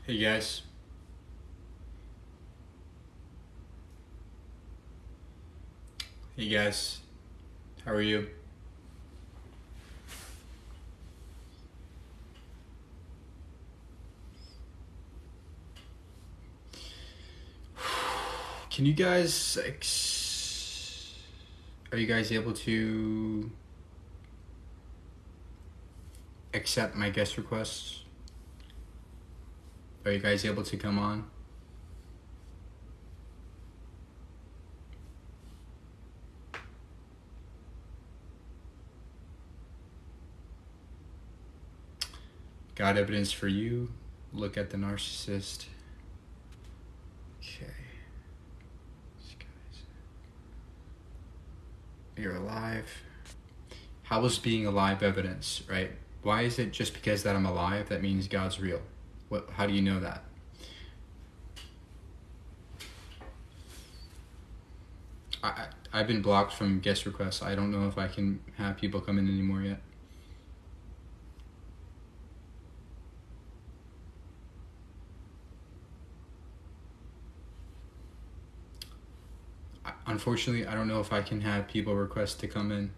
Hey guys. Hey guys. How are you? Can you guys are you guys able to accept my guest requests? Are you guys able to come on? Got evidence for you. Look at the narcissist. Okay. These guys. You're alive. How is being alive evidence, right? Why is it just because that I'm alive that means God's real? How do you know that? I've been blocked from guest requests. I don't know if I can have people come in anymore yet. Unfortunately, I don't know if I can have people request to come in.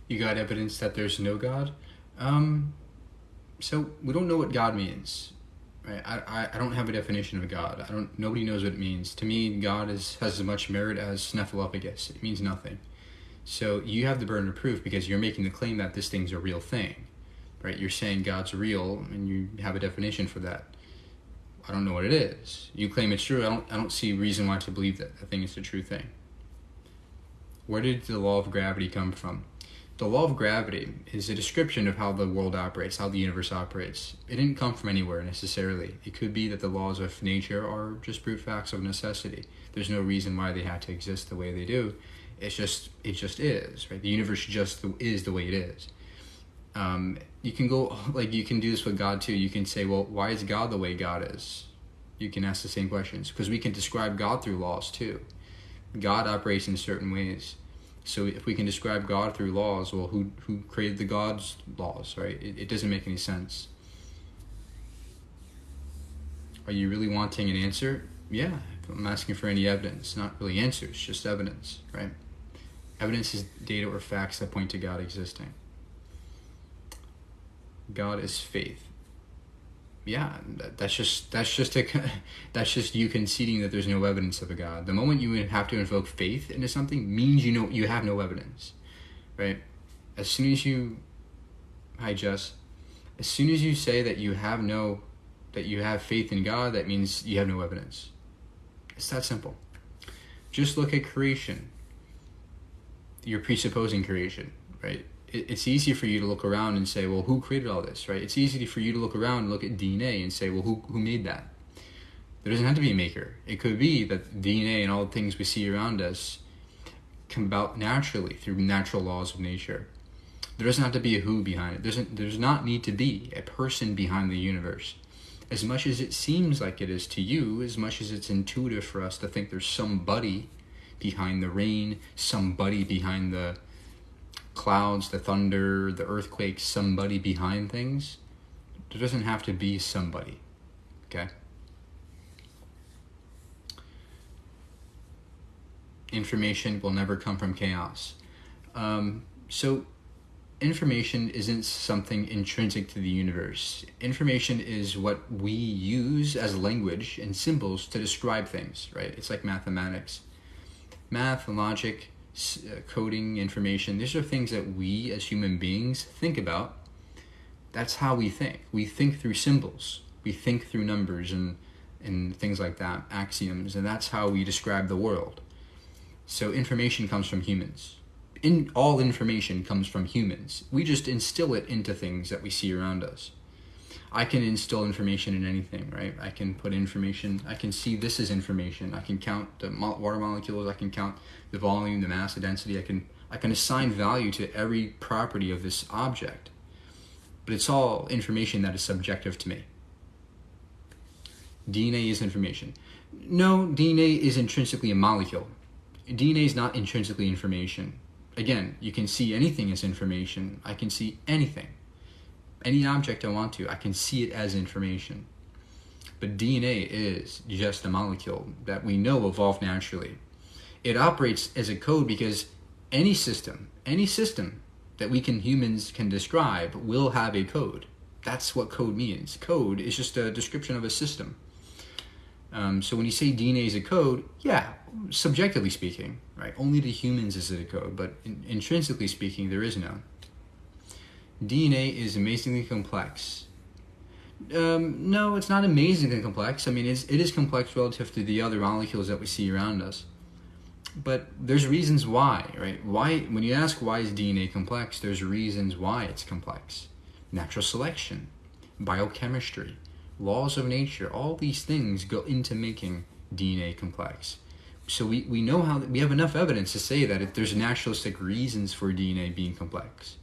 You got evidence that there's no God? So we don't know what God means. Right? I don't have a definition of God. Nobody knows what it means. To me, God has as much merit as Snuffleupagus. It means nothing. So you have the burden of proof because you're making the claim that this thing's a real thing. Right? You're saying God's real and you have a definition for that. I don't know what it is. You claim it's true. I don't see reason why to believe that the thing is a true thing. Where did the law of gravity come from? The law of gravity is a description of how the world operates, how the universe operates. It didn't come from anywhere necessarily. It could be that the laws of nature are just brute facts of necessity. There's no reason why they had to exist the way they do. It just is, right? The universe just is the way it is. You can go, you can do this with God too. You can say, well, why is God the way God is? You can ask the same questions because we can describe God through laws too. God operates in certain ways. So if we can describe God through laws, well, who created the God's laws, right? It doesn't make any sense. Are you really wanting an answer? Yeah, I'm asking for any evidence, not really answers, just evidence, right? Evidence is data or facts that point to God existing. God is faith. Yeah, that's just you conceding that there's no evidence of a God. The moment you have to invoke faith into something means you have no evidence, right? As soon as you, hi Jess, as soon as you say that you have faith in God, that means you have no evidence. It's that simple. Just look at creation. You're presupposing creation, right? It's easy for you to look around and say, well, who created all this, right? It's easy for you to look around and look at DNA and say, well, who made that? There doesn't have to be a maker. It could be that DNA and all the things we see around us come about naturally through natural laws of nature. There doesn't have to be a who behind it. There's not need to be a person behind the universe. As much as it seems like it is to you, as much as it's intuitive for us to think there's somebody behind the rain, somebody behind the clouds, the thunder, the earthquakes, somebody behind things. There doesn't have to be somebody, okay? Information will never come from chaos. So information isn't something intrinsic to the universe. Information is what we use as language and symbols to describe things, right? It's like mathematics. Math, logic, coding, information, these are things that we as human beings think about. That's how we think. We think through symbols. We think through numbers and things like that, axioms, and that's how we describe the world. So information comes from humans. All information comes from humans. We just instill it into things that we see around us. I can instill information in anything, right? I can put information, I can see this as information. I can count the water molecules, I can count the volume, the mass, the density. I can assign value to every property of this object. but it's all information that is subjective to me. DNA is information. No, DNA is intrinsically a molecule. DNA is not intrinsically information. Again, you can see anything as information. I can see anything. Any object I want to, I can see it as information. But DNA is just a molecule that we know evolved naturally. It operates as a code because any system that humans can describe will have a code. That's what code means. Code is just a description of a system. So when you say DNA is a code, yeah, subjectively speaking, right? Only to humans is it a code, but intrinsically speaking, there is none. DNA is amazingly complex. No, it's not amazingly complex. I mean, it is complex relative to the other molecules that we see around us. But there's reasons why, right? Why, when you ask why is DNA complex, there's reasons why it's complex. Natural selection, biochemistry, laws of nature, all these things go into making DNA complex. So we know how, we have enough evidence to say that if there's naturalistic reasons for DNA being complex.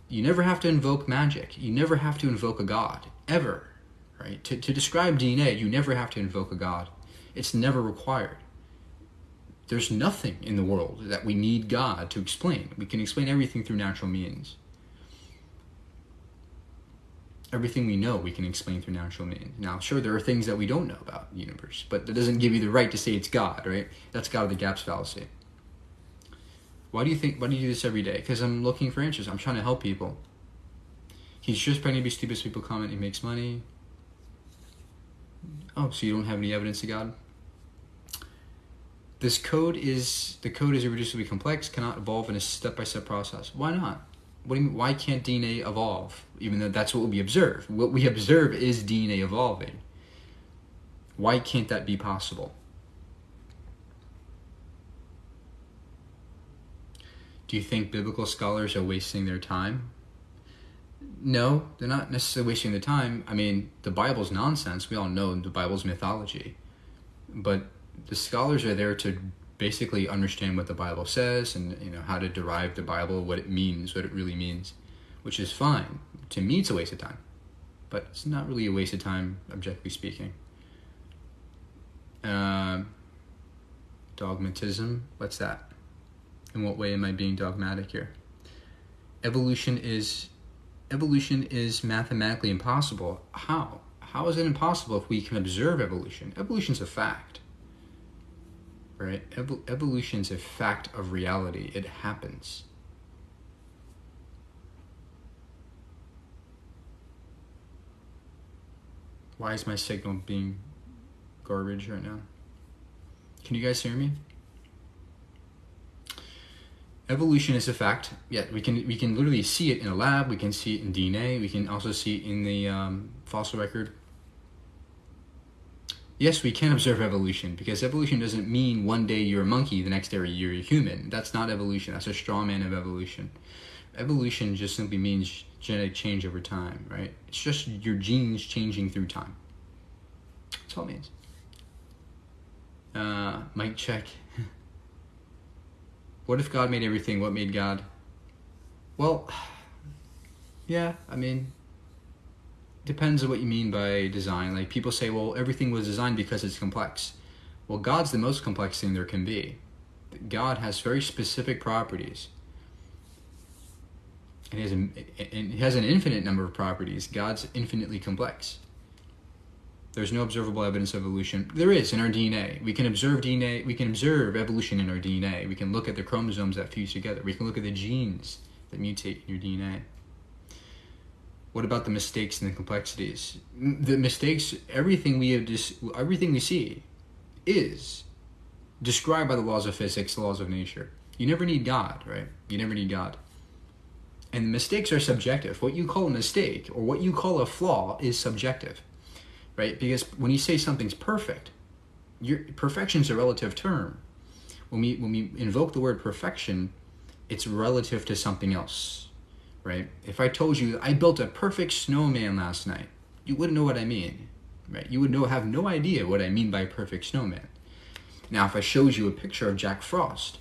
You never have to invoke magic. You never have to invoke a god, ever, right? To describe DNA, you never have to invoke a god. It's never required. There's nothing in the world that we need God to explain. We can explain everything through natural means. Everything we know, we can explain through natural means. Now, sure, there are things that we don't know about the universe, but that doesn't give you the right to say it's God, right? That's God of the gaps fallacy. Why do you do this every day? Because I'm looking for answers. I'm trying to help people. He's just trying to be stupid so people comment he makes money. Oh, so you don't have any evidence of God? The code is irreducibly complex, cannot evolve in a step-by-step process. Why not? What do you mean, why can't DNA evolve? Even though that's what we observe. What we observe is DNA evolving. Why can't that be possible? Do you think biblical scholars are wasting their time? No, they're not necessarily wasting their time. I mean, the Bible's nonsense. We all know the Bible's mythology. But the scholars are there to basically understand what the Bible says and how to derive the Bible, what it means, what it really means, which is fine. To me, it's a waste of time. But it's not really a waste of time, objectively speaking. Dogmatism, what's that? In what way am I being dogmatic here? Evolution is mathematically impossible. How? How is it impossible if we can observe evolution? Evolution's a fact. Right? Evolution's a fact of reality. It happens. Why is my signal being garbage right now? Can you guys hear me? Evolution is a fact. Yeah, we can literally see it in a lab. We can see it in DNA. We can also see it in the fossil record. Yes, we can observe evolution, because evolution doesn't mean one day you're a monkey, the next day you're a human. That's not evolution. That's a straw man of evolution. Evolution just simply means genetic change over time, right? It's just your genes changing through time. That's all it means. Mic check. What if God made everything? What made God? Well, yeah, I mean, depends on what you mean by design. Like, people say, well, everything was designed because it's complex. Well, God's the most complex thing there can be. God has very specific properties. And he has an infinite number of properties. God's infinitely complex. There's no observable evidence of evolution. There is in our DNA. We can observe DNA. We can observe evolution in our DNA. We can look at the chromosomes that fuse together. We can look at the genes that mutate in your DNA. What about the mistakes and the complexities? The mistakes, everything we see is described by the laws of physics, the laws of nature. You never need God, right? You never need God. And the mistakes are subjective. What you call a mistake or what you call a flaw is subjective, right? Because when you say something's perfect, perfection's a relative term. When we invoke the word perfection, it's relative to something else. Right? If I told you I built a perfect snowman last night, you wouldn't know what I mean, right? You would have no idea what I mean by a perfect snowman. Now, if I showed you a picture of Jack Frost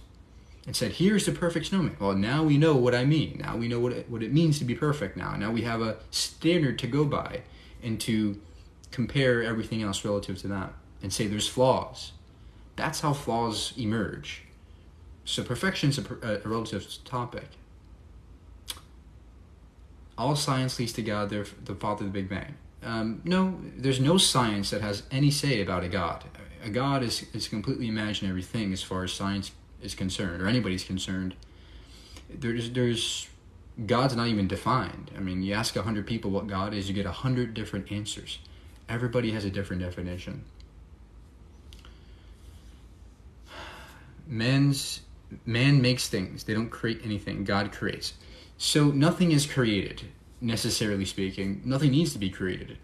and said, here's the perfect snowman. Well, now we know what I mean. Now we know what it means to be perfect now. Now we have a standard to go by and to compare everything else relative to that and say there's flaws. That's how flaws emerge. So perfection's a relative topic. All science leads to God, the father of the Big Bang. No, there's no science that has any say about a God. A God is completely imaginary thing as far as science is concerned, or anybody's concerned. There's God's not even defined. I mean, you ask 100 people what God is, you get 100 different answers. Everybody has a different definition. Man makes things. They don't create anything. God creates. So nothing is created, necessarily speaking. Nothing needs to be created.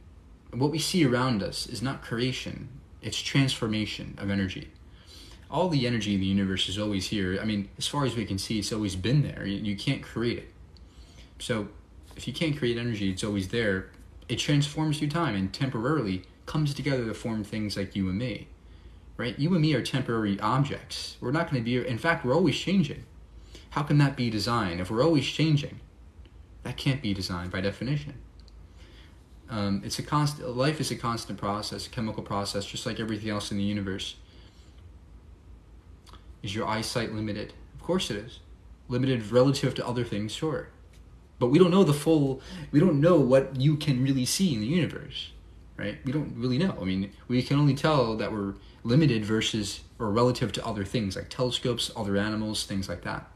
What we see around us is not creation. It's transformation of energy. All the energy in the universe is always here. I mean, as far as we can see, it's always been there. You can't create it. So if you can't create energy, it's always there. It transforms through time and temporarily comes together to form things like you and me. Right? You and me are temporary objects. We're not going to be... In fact, we're always changing. How can that be design? If we're always changing, that can't be designed by definition. It's a constant. Life is a constant process, a chemical process, just like everything else in the universe. Is your eyesight limited? Of course it is. Limited relative to other things, sure. But we don't know we don't know what you can really see in the universe, right? We don't really know. I mean, we can only tell that we're limited versus, or relative to other things, like telescopes, other animals, things like that.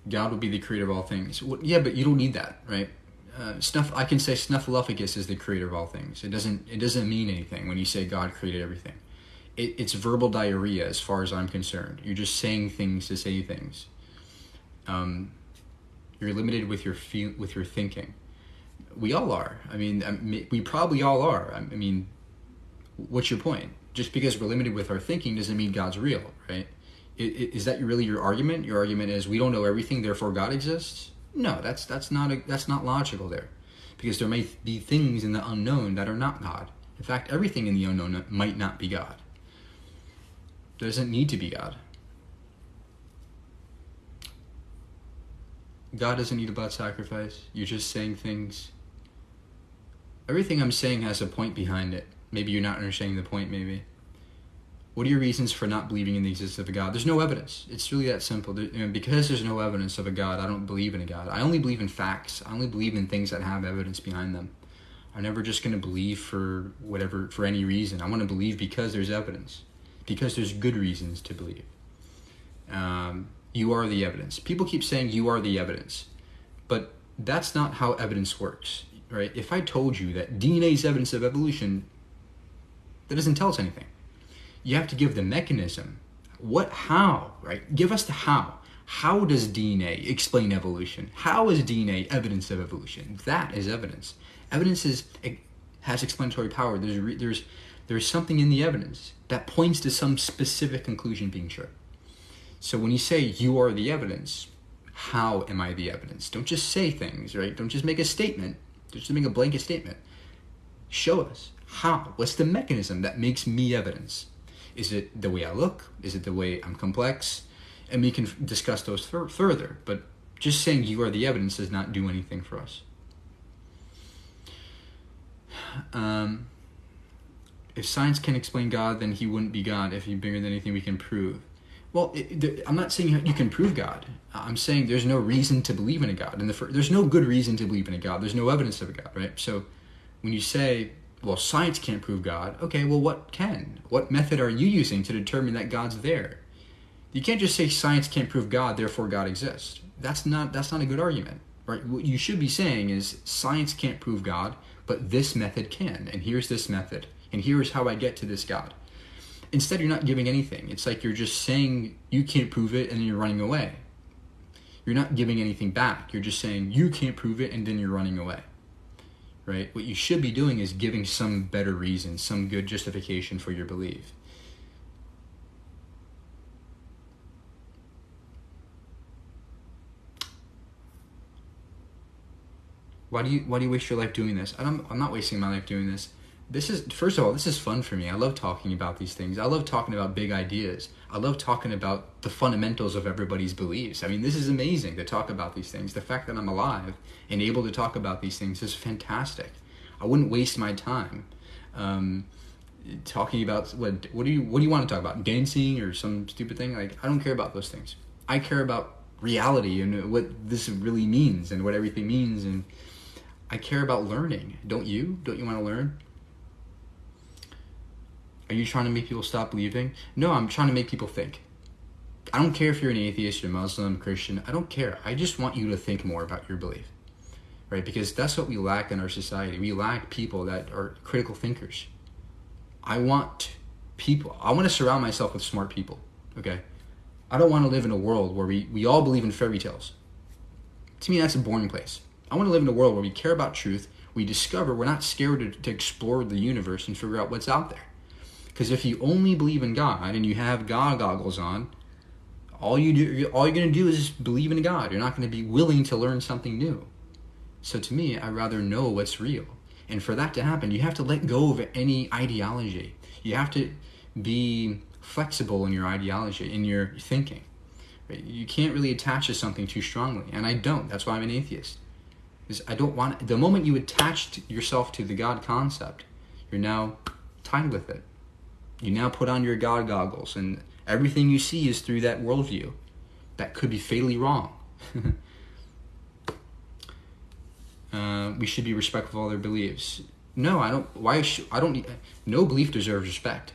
God will be the creator of all things. Well, yeah, but you don't need that, right? I can say Snuffleupagus is the creator of all things. It doesn't mean anything when you say God created everything. It's verbal diarrhea as far as I'm concerned. You're just saying things to say things. You're limited with your thinking. We all are. I mean, we probably all are. I mean, what's your point? Just because we're limited with our thinking doesn't mean God's real, right? Is that really your argument? Your argument is we don't know everything, therefore God exists? No, that's not logical there, because there may be things in the unknown that are not God. In fact, everything in the unknown might not be God. There doesn't need to be God. God doesn't need a blood sacrifice. You're just saying things. Everything I'm saying has a point behind it. Maybe you're not understanding the point, maybe. What are your reasons for not believing in the existence of a God? There's no evidence. It's really that simple. Because there's no evidence of a God, I don't believe in a God. I only believe in facts. I only believe in things that have evidence behind them. I'm never just going to believe for any reason. I want to believe because there's evidence. Because there's good reasons to believe. You are the evidence. People keep saying you are the evidence. But that's not how evidence works, right? If I told you that DNA is evidence of evolution, that doesn't tell us anything. You have to give the mechanism. How, right? Give us the how. How does DNA explain evolution? How is DNA evidence of evolution? That is evidence. Evidence has explanatory power. There's something in the evidence that points to some specific conclusion being true. So when you say you are the evidence, how am I the evidence? Don't just say things, right? Don't just make a statement. Just make a blanket statement. Show us how. What's the mechanism that makes me evidence? Is it the way I look? Is it the way I'm complex? And we can discuss those further. But just saying you are the evidence does not do anything for us. If science can explain God, then he wouldn't be God if he's bigger than anything we can prove. Well, I'm not saying you can prove God. I'm saying there's no reason to believe in a God. There's no good reason to believe in a God. There's no evidence of a God, right? So when you say, well, science can't prove God, okay, well, what can? What method are you using to determine that God's there? You can't just say science can't prove God, therefore God exists. That's not a good argument, right? What you should be saying is science can't prove God, but this method can, and here's this method, and here's how I get to this God. Instead, you're not giving anything. It's like you're just saying you can't prove it, and then you're running away. You're not giving anything back. You're just saying you can't prove it, and then you're running away. Right? What you should be doing is giving some better reason, some good justification for your belief. Why do you waste your life doing this? I'm not wasting my life doing this. This is, first of all, this is fun for me. I love talking about these things. I love talking about big ideas. I love talking about the fundamentals of everybody's beliefs. I mean, this is amazing to talk about these things. The fact that I'm alive and able to talk about these things is fantastic. I wouldn't waste my time talking about what do you want to talk about? Dancing or some stupid thing? Like, I don't care about those things. I care about reality and what this really means and what everything means, and I care about learning. Don't you? Don't you want to learn? Are you trying to make people stop believing? No, I'm trying to make people think. I don't care if you're an atheist, you're Muslim, Christian. I don't care. I just want you to think more about your belief, right? Because that's what we lack in our society. We lack people that are critical thinkers. I want to surround myself with smart people, okay? I don't want to live in a world where we all believe in fairy tales. To me, that's a boring place. I want to live in a world where we care about truth, we discover, we're not scared to explore the universe and figure out what's out there. Because if you only believe in God and you have God goggles on, all you're going to do is just believe in God. You're not going to be willing to learn something new. So to me, I'd rather know what's real. And for that to happen, you have to let go of any ideology. You have to be flexible in your ideology, in your thinking. Right? You can't really attach to something too strongly. And I don't. That's why I'm an atheist. Because I don't want... The moment you attach yourself to the God concept, you're now tied with it. You now put on your God goggles, and everything you see is through that worldview. That could be fatally wrong. We should be respectful of other beliefs. No, I don't. No belief deserves respect.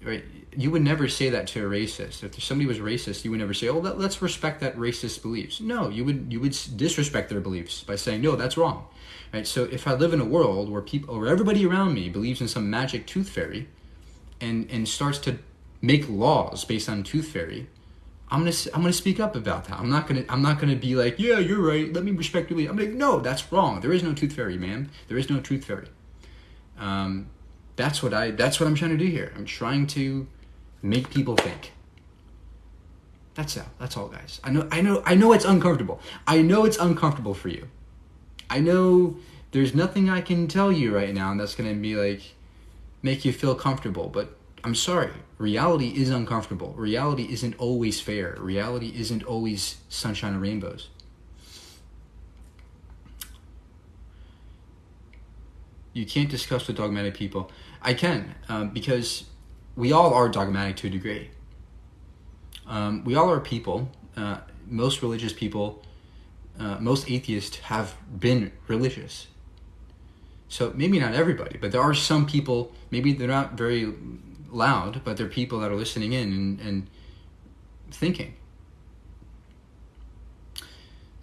Right? You would never say that to a racist. If somebody was racist, you would never say, "Oh, let's respect that racist beliefs." No, you would disrespect their beliefs by saying, "No, that's wrong." Right? So if I live in a world where everybody around me believes in some magic tooth fairy, and starts to make laws based on tooth fairy, I'm gonna speak up about that. I'm not gonna be like, yeah, you're right, let me respect your belief. I'm like, no, that's wrong. There is no tooth fairy, man. There is no tooth fairy. That's what I'm trying to do here. I'm trying to make people think. That's all, guys. I know it's uncomfortable. I know it's uncomfortable for you. I know there's nothing I can tell you right now that's gonna be like make you feel comfortable, but I'm sorry. Reality is uncomfortable. Reality isn't always fair. Reality isn't always sunshine and rainbows. You can't discuss with dogmatic people. I can, because we all are dogmatic to a degree. We all are people. Most religious people, most atheists have been religious. So maybe not everybody, but there are some people, maybe they're not very loud, but they're people that are listening in and thinking.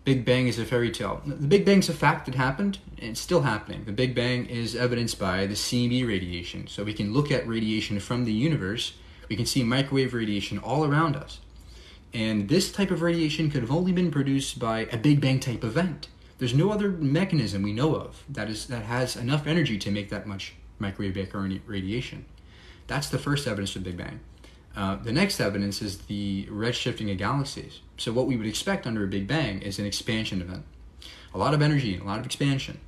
Big Bang is a fairy tale. The Big Bang's a fact that happened, and it's still happening. The Big Bang is evidenced by the CME radiation. So we can look at radiation from the universe. We can see microwave radiation all around us. And this type of radiation could have only been produced by a Big Bang type event. There's no other mechanism we know of that has enough energy to make that much microwave radiation. That's the first evidence of the Big Bang. The next evidence is the redshifting of galaxies. So what we would expect under a Big Bang is an expansion event. A lot of energy and a lot of expansion.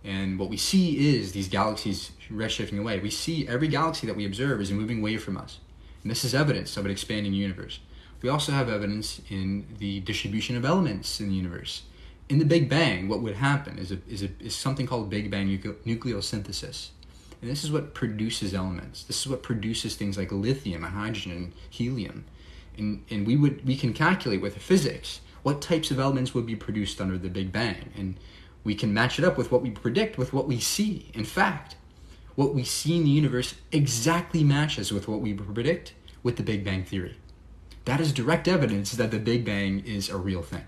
And what we see is these galaxies redshifting away. We see every galaxy that we observe is moving away from us. And this is evidence of an expanding universe. We also have evidence in the distribution of elements in the universe. In the Big Bang, what would happen is something called Big Bang nucleosynthesis. And this is what produces elements. This is what produces things like lithium and hydrogen and helium. And we can calculate with physics what types of elements would be produced under the Big Bang. And we can match it up with what we predict with what we see. In fact, what we see in the universe exactly matches with what we predict with the Big Bang theory. That is direct evidence that the Big Bang is a real thing.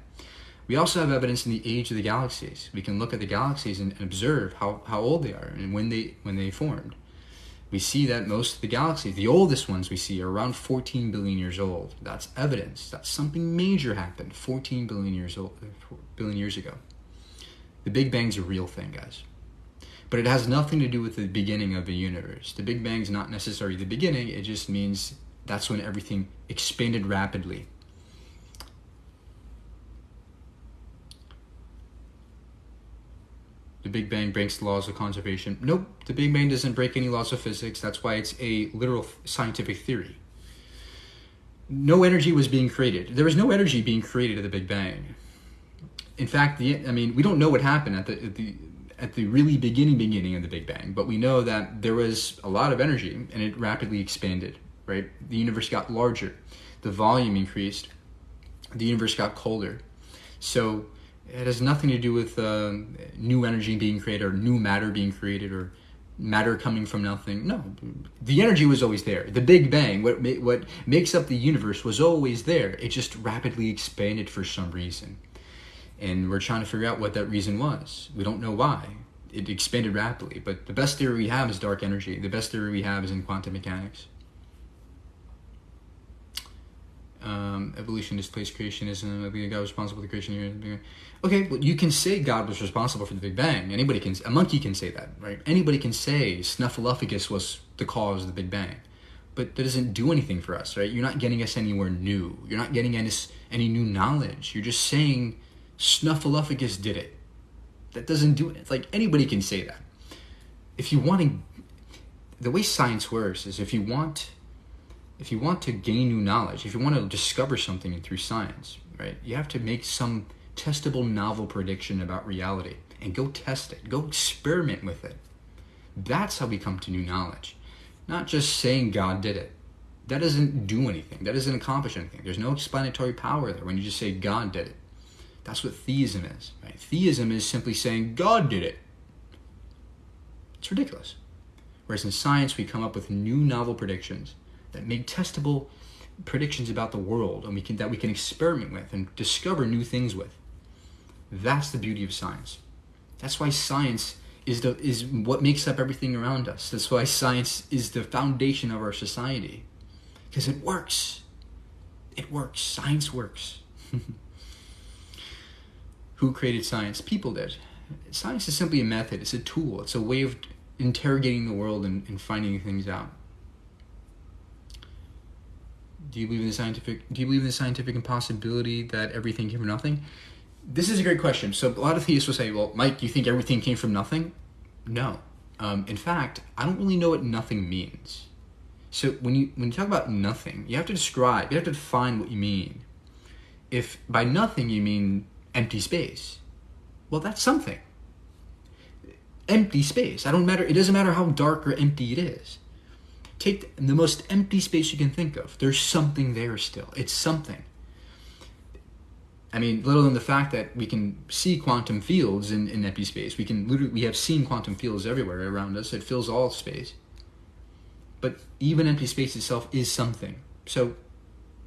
We also have evidence in the age of the galaxies. We can look at the galaxies and observe how old they are and when they formed. We see that most of the galaxies, the oldest ones we see, are around 14 billion years old. That's evidence that something major happened 14 billion years ago. The Big Bang's a real thing, guys. But it has nothing to do with the beginning of the universe. The Big Bang's not necessarily the beginning. It just means that's when everything expanded rapidly. The Big Bang breaks the laws of conservation. Nope, the Big Bang doesn't break any laws of physics. That's why it's a literal scientific theory. No energy was being created. There was no energy being created at the Big Bang. In fact, we don't know what happened at the really beginning of the Big Bang, but we know that there was a lot of energy and it rapidly expanded, right? The universe got larger, the volume increased, the universe got colder. So it has nothing to do with new energy being created or new matter being created or matter coming from nothing. No, the energy was always there. The Big Bang, what makes up the universe, was always there. It just rapidly expanded for some reason. And we're trying to figure out what that reason was. We don't know why. It expanded rapidly. But the best theory we have is dark energy. The best theory we have is in quantum mechanics. Evolution displaced creationism. I think God was responsible for the creation. Okay, well, you can say God was responsible for the Big Bang. Anybody can. A monkey can say that, right? Anybody can say Snuffleupagus was the cause of the Big Bang. But that doesn't do anything for us, right? You're not getting us anywhere new. You're not getting us any new knowledge. You're just saying Snuffleupagus did it. That doesn't do it. It's like anybody can say that. If you want to, the way science works is if you want to gain new knowledge, if you want to discover something through science, right, you have to make some testable novel prediction about reality and go test it. Go experiment with it. That's how we come to new knowledge. Not just saying God did it. That doesn't do anything. That doesn't accomplish anything. There's no explanatory power there when you just say God did it. That's what theism is, right? Theism is simply saying God did it. It's ridiculous. Whereas in science, we come up with new novel predictions that make testable predictions about the world, and we can experiment with and discover new things with. That's the beauty of science. That's why science is what makes up everything around us. That's why science is the foundation of our society, because it works. It works. Science works. Who created science? People did. Science is simply a method. It's a tool. It's a way of interrogating the world and finding things out. Do you believe in the scientific impossibility that everything came from nothing? This is a great question. So a lot of theists will say, well, Mike, you think everything came from nothing? No. In fact, I don't really know what nothing means. So when you talk about nothing, you have to define what you mean. If by nothing you mean empty space, well, that's something. Empty space. It doesn't matter how dark or empty it is. Take the most empty space you can think of. There's something there still. It's something. I mean, let alone the fact that we can see quantum fields in empty space. We have seen quantum fields everywhere around us. It fills all space. But even empty space itself is something. So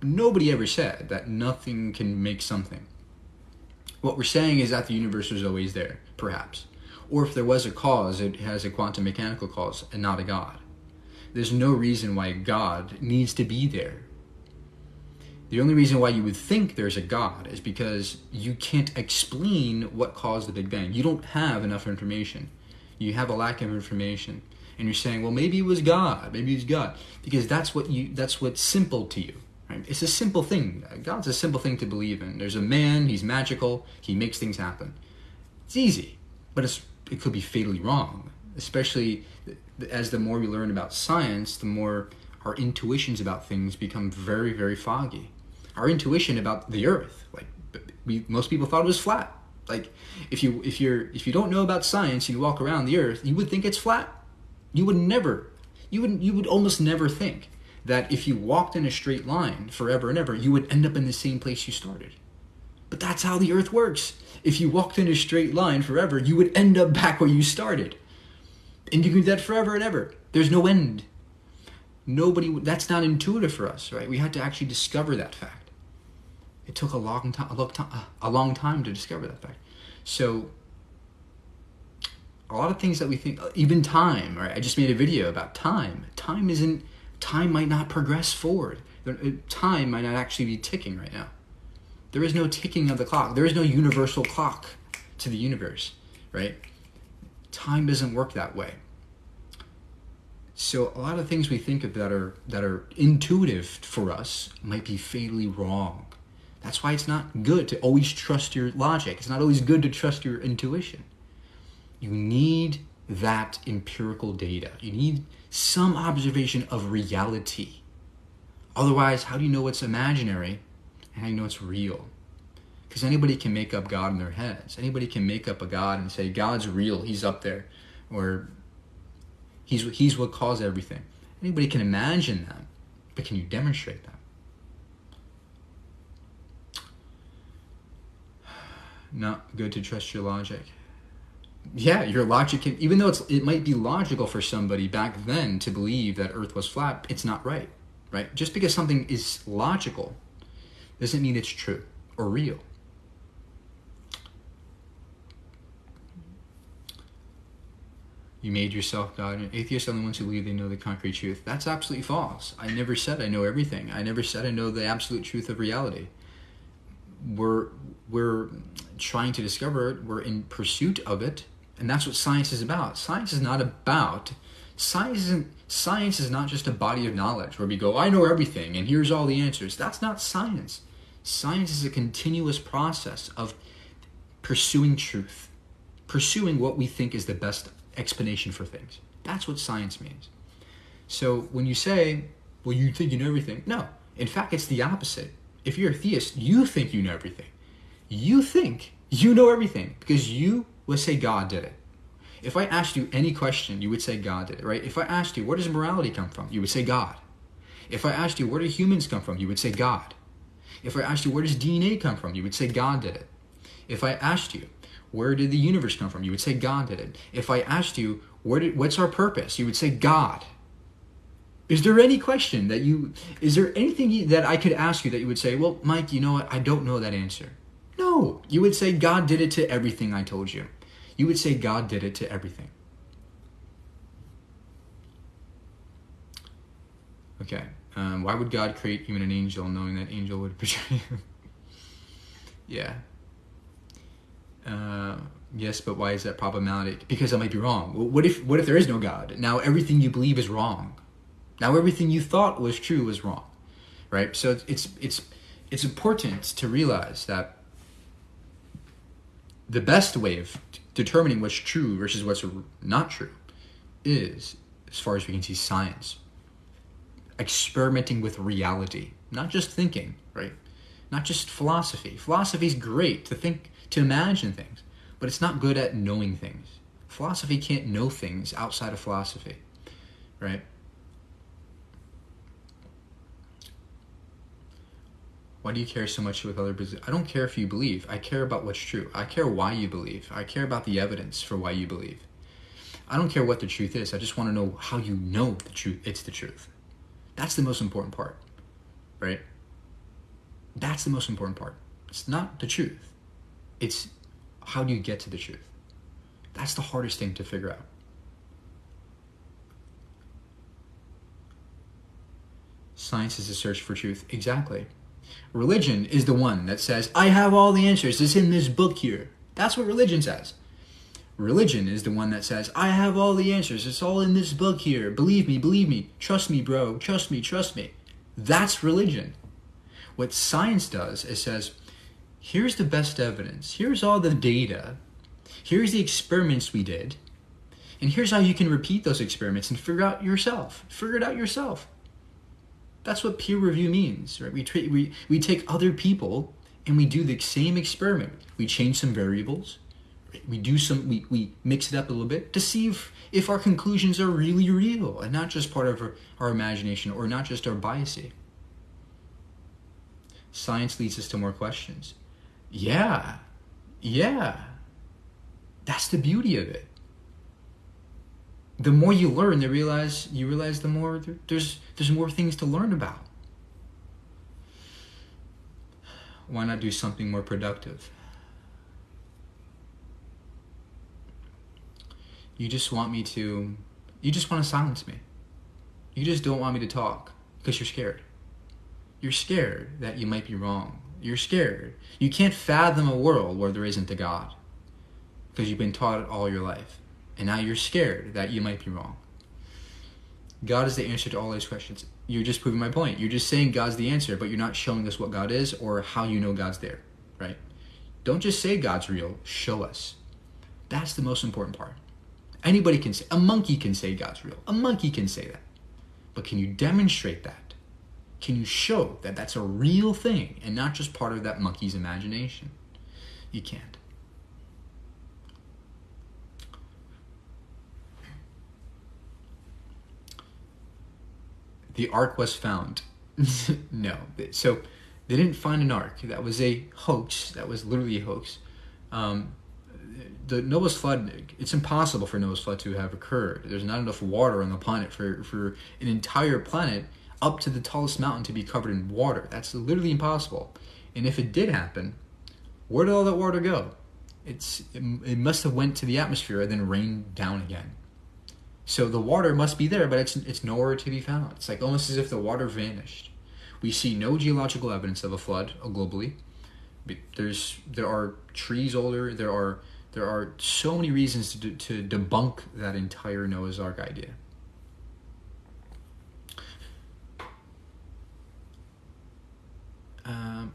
nobody ever said that nothing can make something. What we're saying is that the universe was always there, perhaps. Or if there was a cause, it has a quantum mechanical cause and not a God. There's no reason why God needs to be there. The only reason why you would think there's a God is because you can't explain what caused the Big Bang. You don't have enough information. You have a lack of information. And you're saying, well, maybe it was God. Maybe it's God. Because that's what's simple to you. Right? It's a simple thing. God's a simple thing to believe in. There's a man, he's magical, he makes things happen. It's easy, but it could be fatally wrong. Especially as the more we learn about science, the more our intuitions about things become very, very foggy. Our intuition about the Earth, most people thought it was flat. Like if you don't know about science and you walk around the Earth, you would think it's flat. You would almost never think that if you walked in a straight line forever and ever, you would end up in the same place you started. But that's how the Earth works. If you walked in a straight line forever, you would end up back where you started. And you can do that forever and ever. There's no end. That's not intuitive for us, right? We had to actually discover that fact. It took a long time to discover that fact. So a lot of things that we think, even time, right? I just made a video about time. Time might not progress forward. Time might not actually be ticking right now. There is no ticking of the clock. There is no universal clock to the universe, right? Time doesn't work that way. So a lot of things we think of that are intuitive for us might be fatally wrong. That's why it's not good to always trust your logic. It's not always good to trust your intuition. You need that empirical data. You need some observation of reality. Otherwise, how do you know what's imaginary and how do you know it's real? Because anybody can make up God in their heads. Anybody can make up a God and say, God's real, he's up there, or he's what caused everything. Anybody can imagine that, but can you demonstrate that? Not good to trust your logic. Yeah, your logic can, even though it might be logical for somebody back then to believe that Earth was flat, it's not right, right? Just because something is logical doesn't mean it's true or real. You made yourself God. Atheists are the ones who believe they know the concrete truth. That's absolutely false. I never said I know everything. I never said I know the absolute truth of reality. We're trying to discover it. We're in pursuit of it. And that's what science is about. Science is not just a body of knowledge where we go, I know everything and here's all the answers. That's not science. Science is a continuous process of pursuing truth, pursuing what we think is the best explanation for things. That's what science means. So when you say, well, you think you know everything. No, in fact, it's the opposite. If you're a theist, you think you know everything. You think you know everything because you would say God did it. If I asked you any question, you would say God did it, right? If I asked you, where does morality come from? You would say God. If I asked you, where do humans come from? You would say God. If I asked you, where does DNA come from? You would say God did it. If I asked you, where did the universe come from? You would say God did it. If I asked you, what's our purpose? You would say God. Is there any question is there anything that I could ask you that you would say, well, Mike, you know what? I don't know that answer. No, you would say God did it to everything I told you. You would say God did it to everything. Okay, why would God create even an angel knowing that angel would betray him? Yeah. Yes, but why is that problematic? Because I might be wrong. Well, what if there is no God? Now everything you believe is wrong. Now everything you thought was true was wrong, right? So it's important to realize that the best way of determining what's true versus what's not true is, as far as we can see, science. Experimenting with reality, not just thinking, right? Not just philosophy. Philosophy is great to think, to imagine things, but it's not good at knowing things. Philosophy can't know things outside of philosophy, right? Why do you care so much with other business? I don't care if you believe. I care about what's true. I care why you believe. I care about the evidence for why you believe. I don't care what the truth is. I just want to know how you know the truth. It's the truth. That's the most important part, right? That's the most important part. It's not the truth. It's how do you get to the truth? That's the hardest thing to figure out. Science is a search for truth. Exactly. Religion is the one that says, I have all the answers. It's in this book here. That's what religion says. Religion is the one that says, I have all the answers. It's all in this book here. Believe me. Trust me, bro. Trust me. That's religion. What science does is says, here's the best evidence. Here's all the data. Here's the experiments we did. And here's how you can repeat those experiments and figure it out yourself. That's what peer review means, right? We take other people and we do the same experiment. We change some variables. We mix it up a little bit to see if our conclusions are really real and not just part of our imagination or not just our biasing. Science leads us to more questions. Yeah. That's the beauty of it. The more you learn, you realize the more there's more things to learn about. Why not do something more productive? You just want to silence me. You just don't want me to talk because you're scared. You're scared that you might be wrong. You're scared. You can't fathom a world where there isn't a God because you've been taught it all your life. And now you're scared that you might be wrong. God is the answer to all those questions. You're just proving my point. You're just saying God's the answer, but you're not showing us what God is or how you know God's there, right? Don't just say God's real. Show us. That's the most important part. Anybody can say, a monkey can say God's real. A monkey can say that. But can you demonstrate that? Can you show that that's a real thing and not just part of that monkey's imagination? You can't. The ark was found. No. So they didn't find an ark. That was a hoax. That was literally a hoax. The Noah's flood, it's impossible for Noah's flood to have occurred. There's not enough water on the planet for an entire planet up to the tallest mountain to be covered in water. That's literally impossible. And if it did happen, where did all that water go? It must have went to the atmosphere and then rained down again. So the water must be there, but it's nowhere to be found. It's like almost as if the water vanished. We see no geological evidence of a flood globally. There are trees older. There are so many reasons to debunk that entire Noah's Ark idea.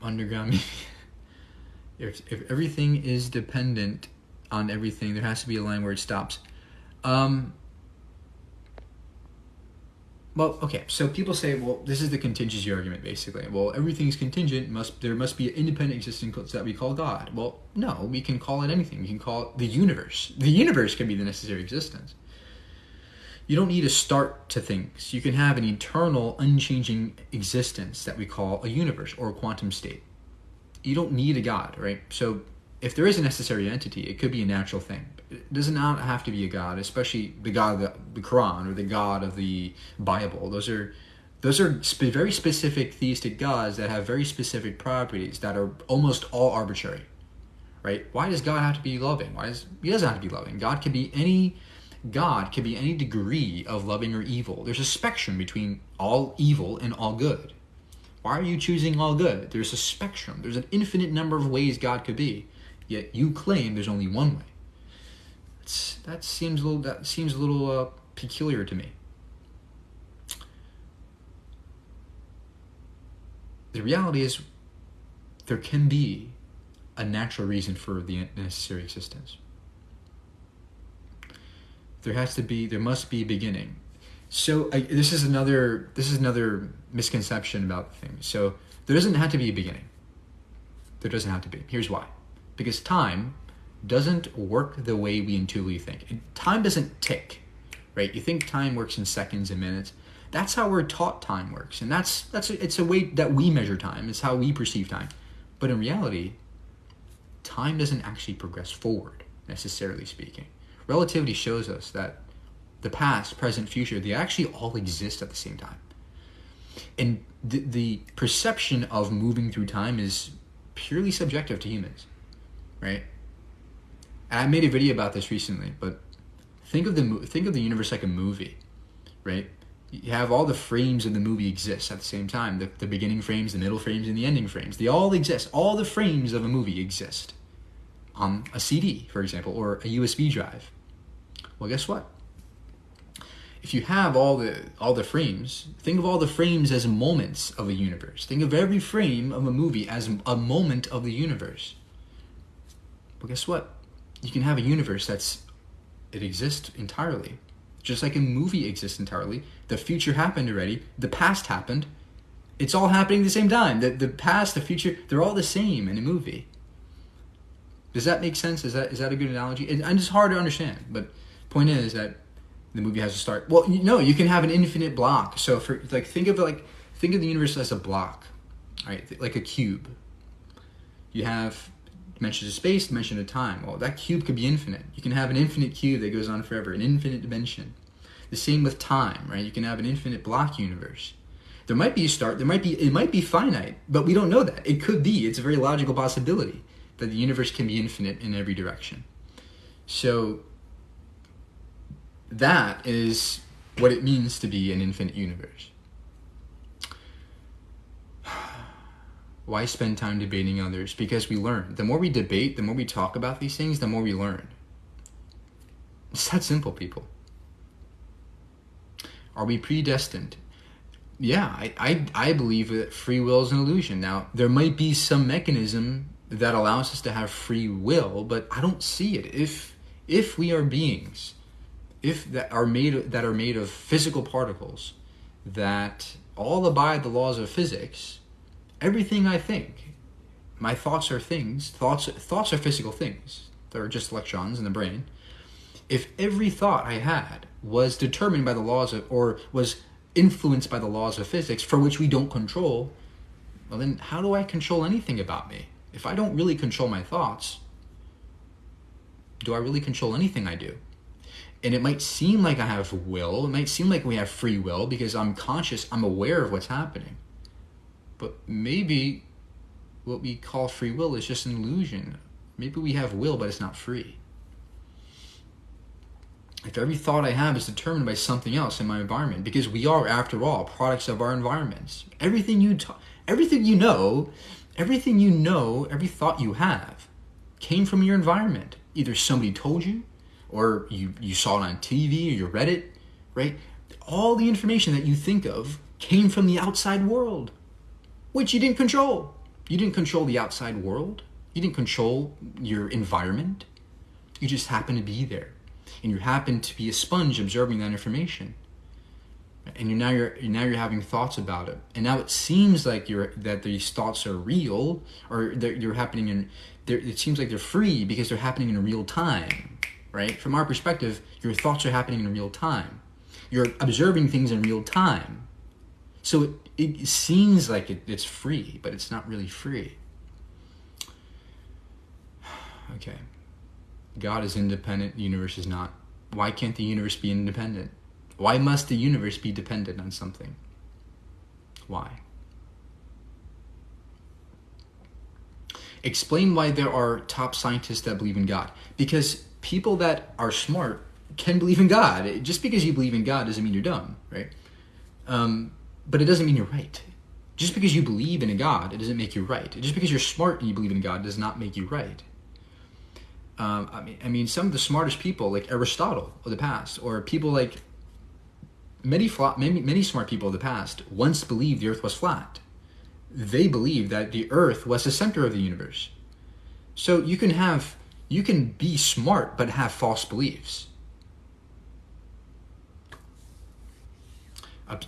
Underground. if everything is dependent on everything, there has to be a line where it stops. Well, okay, so people say, well, this is the contingency argument, basically. Well, everything's contingent, there must be an independent existence that we call God. Well, no, we can call it anything. We can call it the universe. The universe can be the necessary existence. You don't need a start to things. You can have an eternal, unchanging existence that we call a universe or a quantum state. You don't need a God, right? So if there is a necessary entity, it could be a natural thing. It does not have to be a God, especially the God of the Quran or the God of the Bible. Those are very specific theistic gods that have very specific properties that are almost all arbitrary, right? Why does God have to be loving? He doesn't have to be loving. God can be any degree of loving or evil. There's a spectrum between all evil and all good. Why are you choosing all good? There's a spectrum. There's an infinite number of ways God could be, yet you claim there's only one way. That seems a little peculiar to me. The reality is, there can be a natural reason for the necessary existence. There must be a beginning. So this is another misconception about the thing. So there doesn't have to be a beginning. There doesn't have to be. Here's why. Because time doesn't work the way we intuitively think. Time doesn't tick, right? You think time works in seconds and minutes. That's how we're taught time works, and it's a way that we measure time. It's how we perceive time. But in reality, time doesn't actually progress forward, necessarily speaking. Relativity shows us that the past, present, future, they actually all exist at the same time. And the perception of moving through time is purely subjective to humans, right? And I made a video about this recently, but think of the universe like a movie, right? You have all the frames of the movie exist at the same time. The beginning frames, the middle frames, and the ending frames. They all exist. All the frames of a movie exist on a CD, for example, or a USB drive. Well, guess what? If you have all the frames, think of all the frames as moments of a universe. Think of every frame of a movie as a moment of the universe. Well, guess what? You can have a universe it exists entirely. Just like a movie exists entirely. The future happened already. The past happened. It's all happening at the same time. The past, the future, they're all the same in a movie. Does that make sense? Is that a good analogy? And it's hard to understand, but point is that the movie has to start. Well, no, you can have an infinite block. So think of the universe as a block, right? Like a cube. You have dimensions of space, dimension of time. Well, that cube could be infinite. You can have an infinite cube that goes on forever, an infinite dimension. The same with time, right? You can have an infinite block universe. There might be a start. It might be finite, but we don't know that. It could be. It's a very logical possibility that the universe can be infinite in every direction. So that is what it means to be an infinite universe. Why spend time debating others? Because we learn. The more we debate, the more we talk about these things, the more we learn. It's that simple, people. Are we predestined? Yeah, I believe that free will is an illusion. Now, there might be some mechanism that allows us to have free will, but I don't see it. If we are beings, if that are made of physical particles that all abide the laws of physics, everything I think, my thoughts are things. Thoughts are physical things. They're just electrons in the brain. If every thought I had was determined by the laws of, or was influenced by the laws of physics, for which we don't control, well then how do I control anything about me? If I don't really control my thoughts, do I really control anything I do? And it might seem like I have will, it might seem like we have free will because I'm conscious, I'm aware of what's happening. But maybe what we call free will is just an illusion. Maybe we have will, but it's not free. If every thought I have is determined by something else in my environment, because we are, after all, products of our environments. Everything you know, every thought you have came from your environment. Either somebody told you, or you saw it on TV, or you read it, right? All the information that you think of came from the outside world, which you didn't control. You didn't control the outside world. You didn't control your environment. You just happened to be there. And you happen to be a sponge absorbing that information. And now you're having thoughts about it. And now it seems like that these thoughts are real, or they're happening in. It seems like they're free because they're happening in real time, right? From our perspective, your thoughts are happening in real time. You're observing things in real time. So it seems like it's free, but it's not really free. Okay. God is independent, the universe is not. Why can't the universe be independent? Why must the universe be dependent on something? Why? Explain why there are top scientists that believe in God. Because people that are smart can believe in God. Just because you believe in God doesn't mean you're dumb, right? But it doesn't mean you're right. Just because you believe in a God, it doesn't make you right. Just because you're smart and you believe in God does not make you right. I mean, some of the smartest people, like Aristotle of the past, or people like many smart people of the past, once believed the earth was flat. They believed that the earth was the center of the universe. So you can be smart but have false beliefs.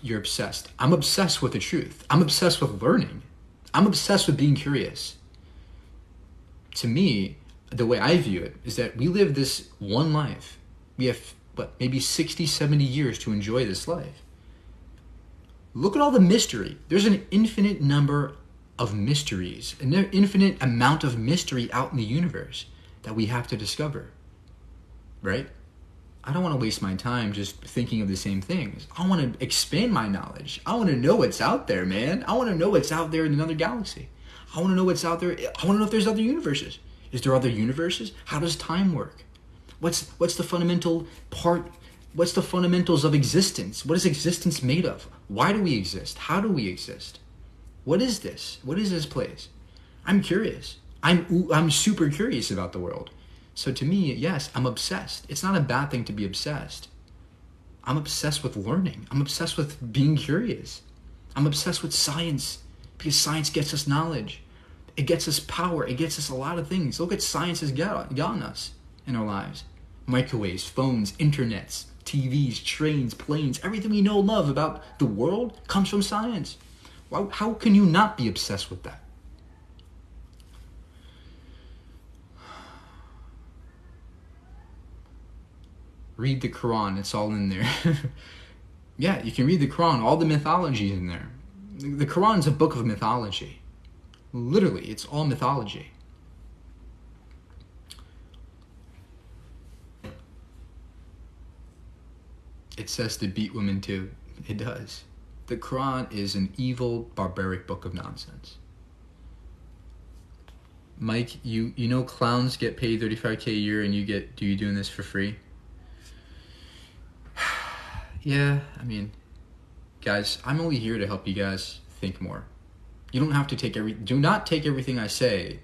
You're obsessed. I'm obsessed with the truth. I'm obsessed with learning. I'm obsessed with being curious. To me, the way I view it is that we live this one life. We have, maybe 60, 70 years to enjoy this life. Look at all the mystery. There's an infinite number of mysteries, an infinite amount of mystery out in the universe that we have to discover, right? I don't want to waste my time just thinking of the same things. I want to expand my knowledge. I want to know what's out there, man. I want to know what's out there in another galaxy. I want to know what's out there. I want to know if there's other universes. Is there other universes? How does time work? What's the fundamental part? What's the fundamentals of existence? What is existence made of? Why do we exist? How do we exist? What is this? What is this place? I'm curious. I'm super curious about the world. So to me, yes, I'm obsessed. It's not a bad thing to be obsessed. I'm obsessed with learning. I'm obsessed with being curious. I'm obsessed with science because science gets us knowledge. It gets us power. It gets us a lot of things. Look at science has gotten us in our lives. Microwaves, phones, internets, TVs, trains, planes, everything we know and love about the world comes from science. How can you not be obsessed with that? Read the Quran. It's all in there. Yeah, you can read the Quran. All the mythology is in there. The Quran is a book of mythology. Literally, it's all mythology. It says to beat women too. It does. The Quran is an evil, barbaric book of nonsense. Mike, you know clowns get paid $35K a year and do you doing this for free? Yeah, I mean, guys, I'm only here to help you guys think more. You don't have to do not take everything I say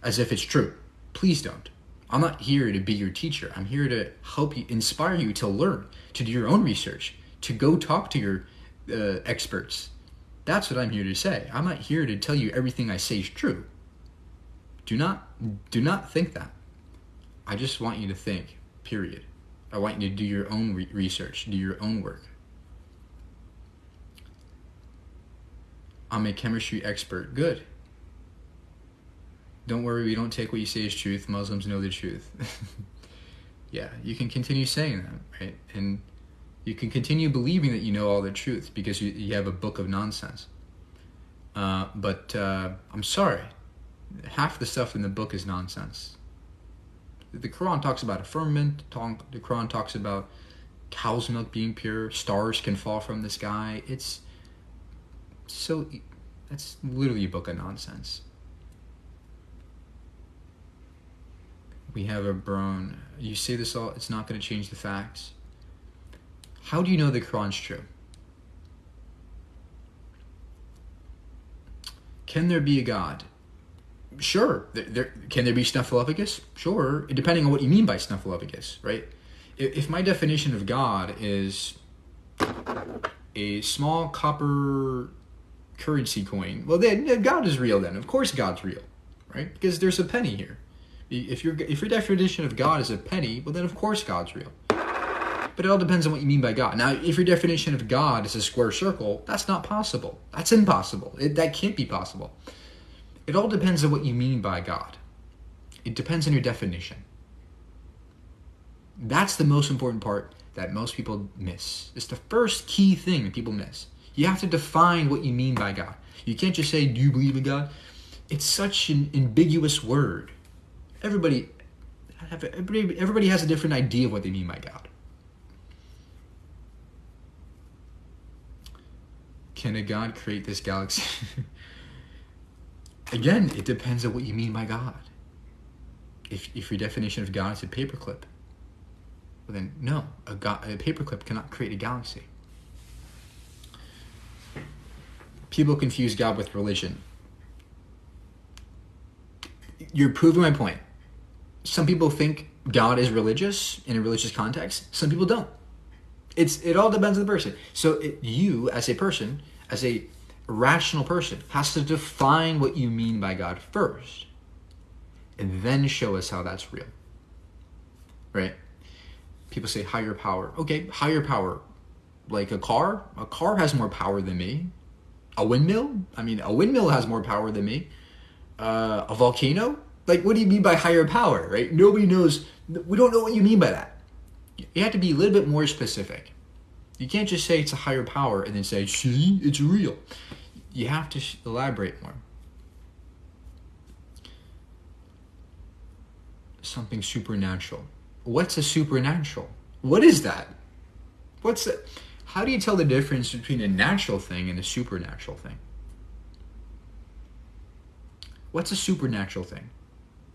as if it's true. Please don't. I'm not here to be your teacher. I'm here to help you, inspire you to learn, to do your own research, to go talk to your experts. That's what I'm here to say. I'm not here to tell you everything I say is true. Do not think that. I just want you to think, period. I want you to do your own research, do your own work. I'm a chemistry expert. Good. Don't worry, we don't take what you say as truth. Muslims know the truth. Yeah, you can continue saying that, right? And you can continue believing that you know all the truth because you have a book of nonsense. But I'm sorry. Half the stuff in the book is nonsense. The Quran talks about a firmament. The Quran talks about cow's milk being pure. Stars can fall from the sky. That's literally a book of nonsense. We have a Brown. You say this all, it's not going to change the facts. How do you know the Quran's true? Can there be a God? Sure. Can there be Snuffleupagus? Sure. Depending on what you mean by Snuffleupagus, right? If my definition of God is a small copper currency coin, well, then God is real then. Of course God's real, right? Because there's a penny here. If your definition of God is a penny, well then of course God's real. But it all depends on what you mean by God. Now, if your definition of God is a square circle, that's not possible. That's impossible. That can't be possible. It all depends on what you mean by God. It depends on your definition. That's the most important part that most people miss. It's the first key thing that people miss. You have to define what you mean by God. You can't just say, do you believe in God? It's such an ambiguous word. Everybody has a different idea of what they mean by God. Can a God create this galaxy? Again, it depends on what you mean by God. If your definition of God is a paperclip, well then no, a paperclip cannot create a galaxy. People confuse God with religion. You're proving my point. Some people think God is religious in a religious context. Some people don't. It all depends on the person. So you, as a person, as a rational person, has to define what you mean by God first, and then show us how that's real. Right? People say higher power. Okay, higher power. Like a car? A car has more power than me. A windmill? I mean, a windmill has more power than me. A volcano? Like, what do you mean by higher power, right? Nobody knows. We don't know what you mean by that. You have to be a little bit more specific. You can't just say it's a higher power and then say, see, it's real. You have to elaborate more. Something supernatural. What's a supernatural? What is that? What's that? How do you tell the difference between a natural thing and a supernatural thing? What's a supernatural thing?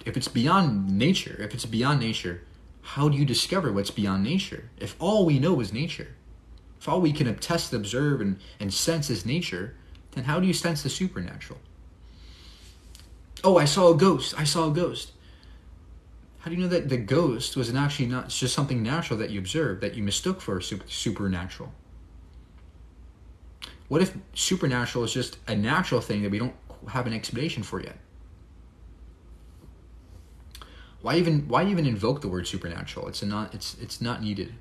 If it's beyond nature, how do you discover what's beyond nature? If all we know is nature, if all we can attest, observe, and sense is nature, then how do you sense the supernatural? Oh, I saw a ghost. How do you know that the ghost was actually not just something natural that you observed, that you mistook for supernatural? What if supernatural is just a natural thing that we don't have an explanation for yet? Why even invoke the word supernatural? It's not needed.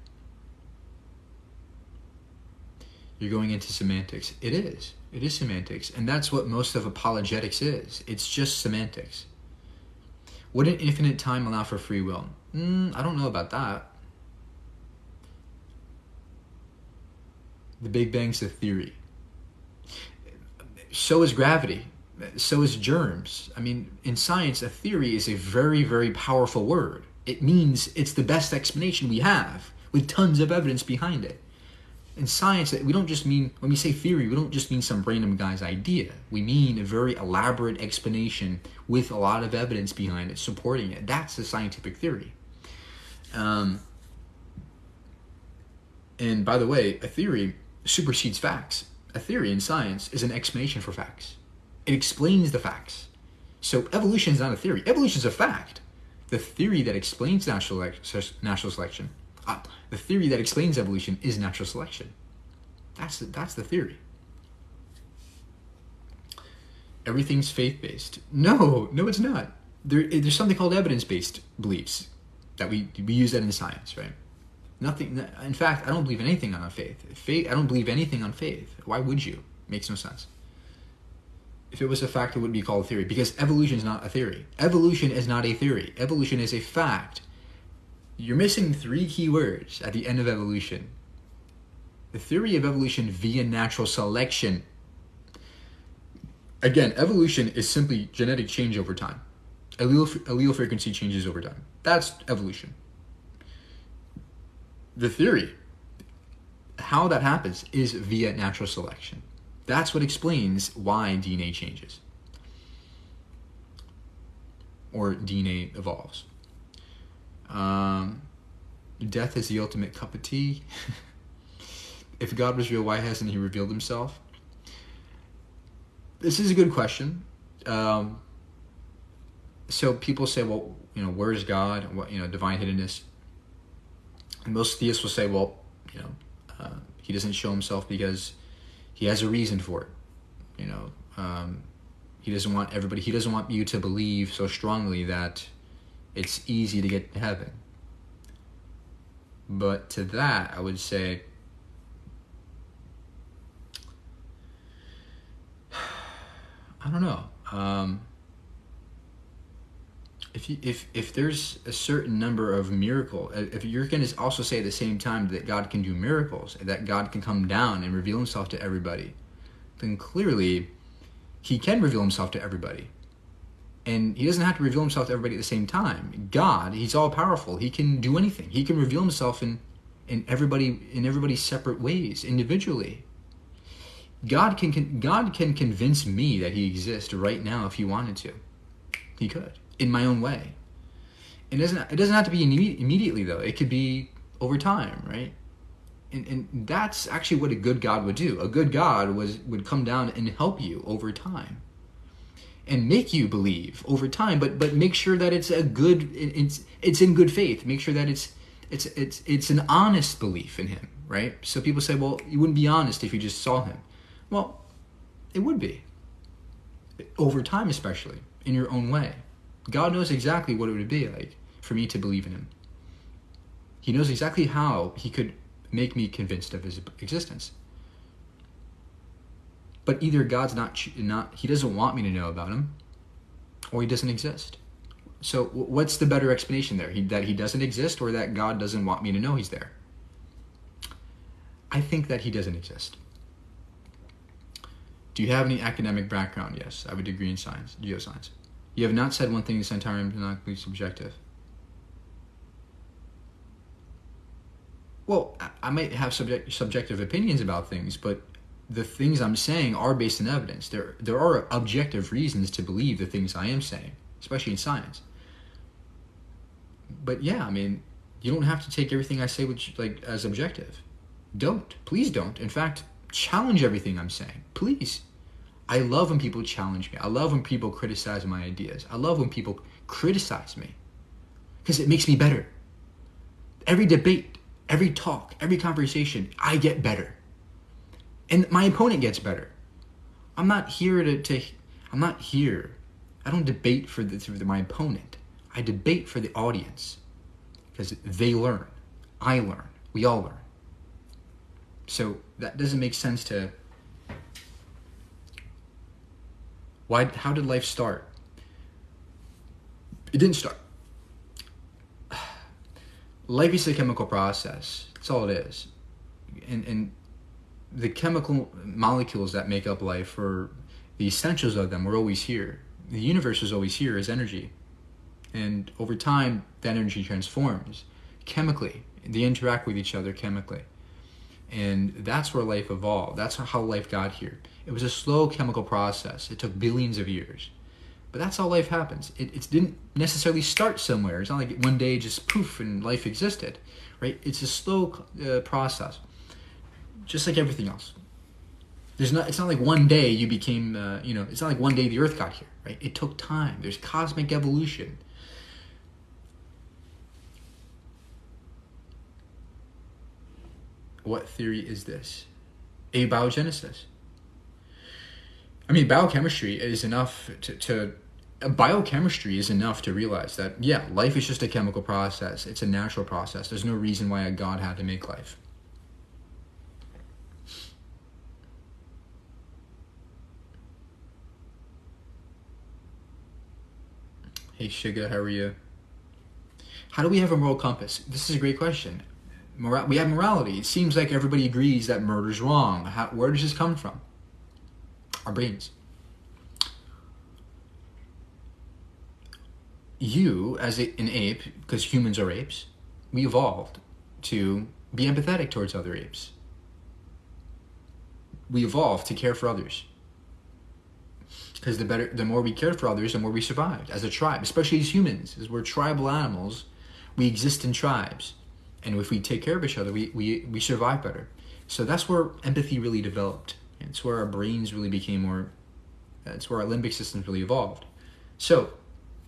You're going into semantics. It is semantics, and that's what most of apologetics is. It's just semantics. Would an infinite time allow for free will? I don't know about that. The Big Bang's a theory. So is gravity. So is germs. I mean, in science, a theory is a very, very powerful word. It means it's the best explanation we have, with tons of evidence behind it. In science, we don't just mean, when we say theory, we don't just mean some random guy's idea. We mean a very elaborate explanation with a lot of evidence behind it, supporting it. That's the scientific theory. And by the way, a theory supersedes facts. A theory in science is an explanation for facts. It explains the facts. So evolution is not a theory. Evolution is a fact. The theory that explains natural selection, the theory that explains evolution is natural selection. That's the theory. Everything's faith-based. No, it's not. There's something called evidence-based beliefs. That we use that in science, right? Nothing. In fact, I don't believe anything on faith. I don't believe anything on faith. Why would you? Makes no sense. If it was a fact, it would be called a theory, because evolution is not a theory. Evolution is not a theory. Evolution is a fact. You're missing 3 key words at the end of evolution. The theory of evolution via natural selection. Again, evolution is simply genetic change over time. Allele frequency changes over time. That's evolution. The theory, how that happens, is via natural selection. That's what explains why DNA changes. Or DNA evolves. Death is the ultimate cup of tea. If God was real, why hasn't he revealed himself? This is a good question. So people say, well, where is God? What, divine hiddenness. And most theists will say, well, he doesn't show himself because he has a reason for it. He doesn't want you to believe so strongly that it's easy to get to heaven. But to that, I would say, I don't know. If there's a certain number of miracles, if you're going to also say at the same time that God can do miracles, that God can come down and reveal himself to everybody, then clearly he can reveal himself to everybody. And he doesn't have to reveal himself to everybody at the same time. God, he's all powerful. He can do anything. He can reveal himself in everybody's separate ways, individually. God can convince me that he exists right now if he wanted to. He could, in my own way. It doesn't have to be immediately, though. It could be over time, right? And that's actually what a good God would do. A good God would come down and help you over time, and make you believe over time. But make sure that it's in good faith. Make sure that it's an honest belief in him, right? So people say, well, you wouldn't be honest if you just saw him. Well, it would be. Over time, especially, in your own way. God knows exactly what it would be like for me to believe in him. He knows exactly how he could make me convinced of his existence. But either God's not he doesn't want me to know about him, or he doesn't exist. So what's the better explanation there? That he doesn't exist, or that God doesn't want me to know he's there? I think that he doesn't exist. Do you have any academic background? Yes, I have a degree in science, geoscience. You have not said one thing this entire time is not completely subjective. Well, I might have subjective opinions about things, but the things I'm saying are based on evidence. There are objective reasons to believe the things I am saying, especially in science. But yeah, you don't have to take everything I say as objective. Please don't. In fact, challenge everything I'm saying. Please. I love when people challenge me. I love when people criticize my ideas. I love when people criticize me, because it makes me better. Every debate, every talk, every conversation, I get better. And my opponent gets better. I'm not here I don't debate for my opponent. I debate for the audience, because they learn. I learn. We all learn. So that doesn't make sense to... How did life start? It didn't start. Life is a chemical process. That's all it is. And the chemical molecules that make up life, or the essentials of them, were always here. The universe is always here as energy. And over time, that energy transforms chemically. They interact with each other chemically. And that's where life evolved. That's how life got here. It was a slow chemical process. It took billions of years. But that's how life happens. It didn't necessarily start somewhere. It's not like one day just poof and life existed, right? It's a slow process, just like everything else. It's not like one day you became, it's not like one day the earth got here, right? It took time. There's cosmic evolution. What theory is this? Abiogenesis. Biochemistry is enough to Biochemistry is enough to realize that, yeah, life is just a chemical process. It's a natural process. There's no reason why a God had to make life. Hey Shiga, how are you? How do we have a moral compass? This is a great question. We have morality. It seems like everybody agrees that murder's wrong. Where does this come from? Our brains. You, as an ape, because humans are apes, we evolved to be empathetic towards other apes. We evolved to care for others. Because the more we cared for others, the more we survived as a tribe, especially as humans. As we're tribal animals, we exist in tribes. And if we take care of each other, we survive better. So that's where empathy really developed. It's where our brains really became more, that's where our limbic systems really evolved. So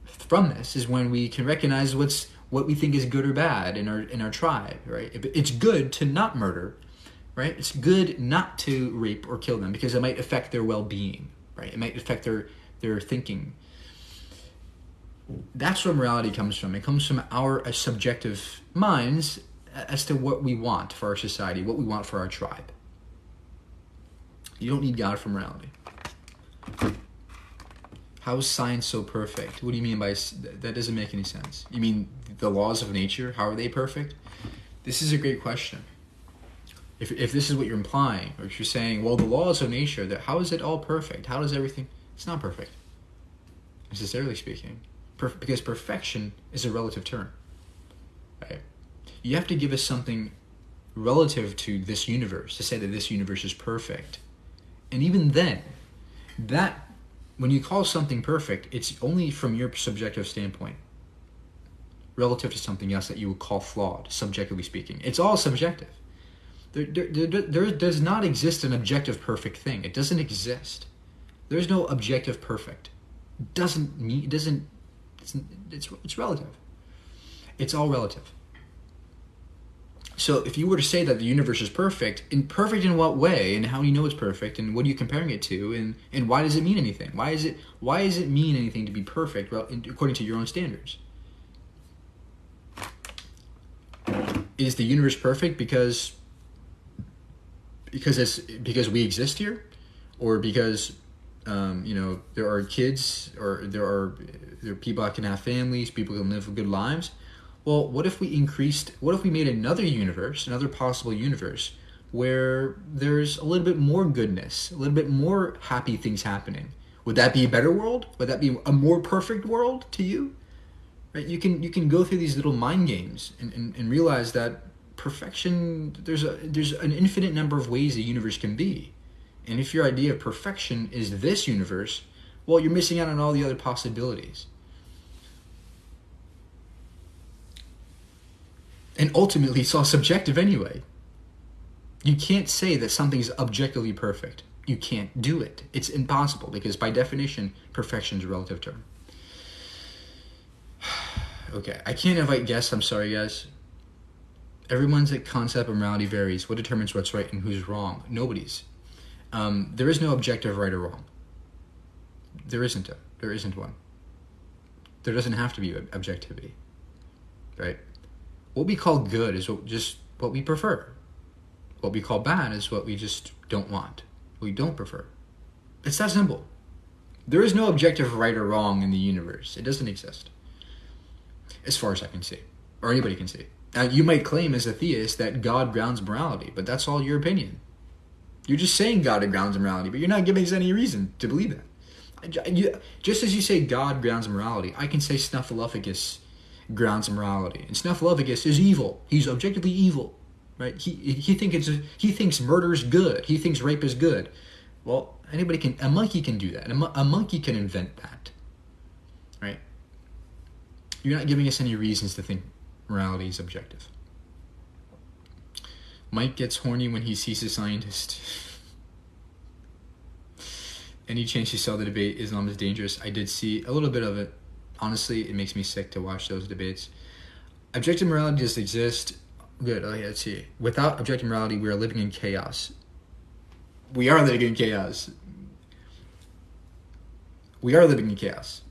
from this is when we can recognize what we think is good or bad in our tribe, right? It's good to not murder, right? It's good not to rape or kill them because it might affect their well-being, right? It might affect their thinking. That's where morality comes from. It comes from our subjective minds as to what we want for our society, what we want for our tribe. You don't need God for morality. How is science so perfect? What do you mean by that? Doesn't make any sense. You mean the laws of nature? How are they perfect? This is a great question. If this is what you're implying, or if you're saying, well, the laws of nature, that how is it all perfect? How does everything? It's not perfect, necessarily speaking, because perfection is a relative term. Right? You have to give us something relative to this universe to say that this universe is perfect, and even then, that. When you call something perfect, it's only from your subjective standpoint, relative to something else that you would call flawed, subjectively speaking. It's all subjective. There does not exist an objective perfect thing. It doesn't exist. There's no objective perfect. It's relative. It's all relative. So if you were to say that the universe is perfect in what way, and how do you know it's perfect, and what are you comparing it to, and why does it mean anything? Why does it mean anything to be perfect according to your own standards? Is the universe perfect because we exist here, or because there are kids, or there are people that can have families, people can live good lives? Well, what if we made another universe, another possible universe, where there's a little bit more goodness, a little bit more happy things happening? Would that be a better world? Would that be a more perfect world to you? Right? You can go through these little mind games and realize that perfection, there's an infinite number of ways a universe can be. And if your idea of perfection is this universe, well, you're missing out on all the other possibilities. And ultimately, it's all subjective anyway. You can't say that something's objectively perfect. You can't do it. It's impossible because by definition, perfection is a relative term. Okay, I can't invite guests. I'm sorry, guys. Everyone's concept of morality varies. What determines what's right and who's wrong? Nobody's. There is no objective right or wrong. There isn't one. There doesn't have to be objectivity, right? What we call good is just what we prefer. What we call bad is what we just don't want. We don't prefer. It's that simple. There is no objective right or wrong in the universe. It doesn't exist, as far as I can see, or anybody can see. Now, you might claim as a theist that God grounds morality, but that's all your opinion. You're just saying God grounds morality, but you're not giving us any reason to believe that. Just as you say God grounds morality, I can say Snuffleupagus grounds morality, and Snuffleupagus is evil. He's objectively evil, right? He thinks murder is good. He thinks rape is good. Well, a monkey can do that. A monkey can invent that, right? You're not giving us any reasons to think morality is objective. Mike gets horny when he sees a scientist. Any chance you saw the debate, Islam is dangerous? I did see a little bit of it. Honestly, it makes me sick to watch those debates. Objective morality does exist. Good. Oh yeah, let's see. Without objective morality, we are living in chaos. We are living in chaos. We are living in chaos.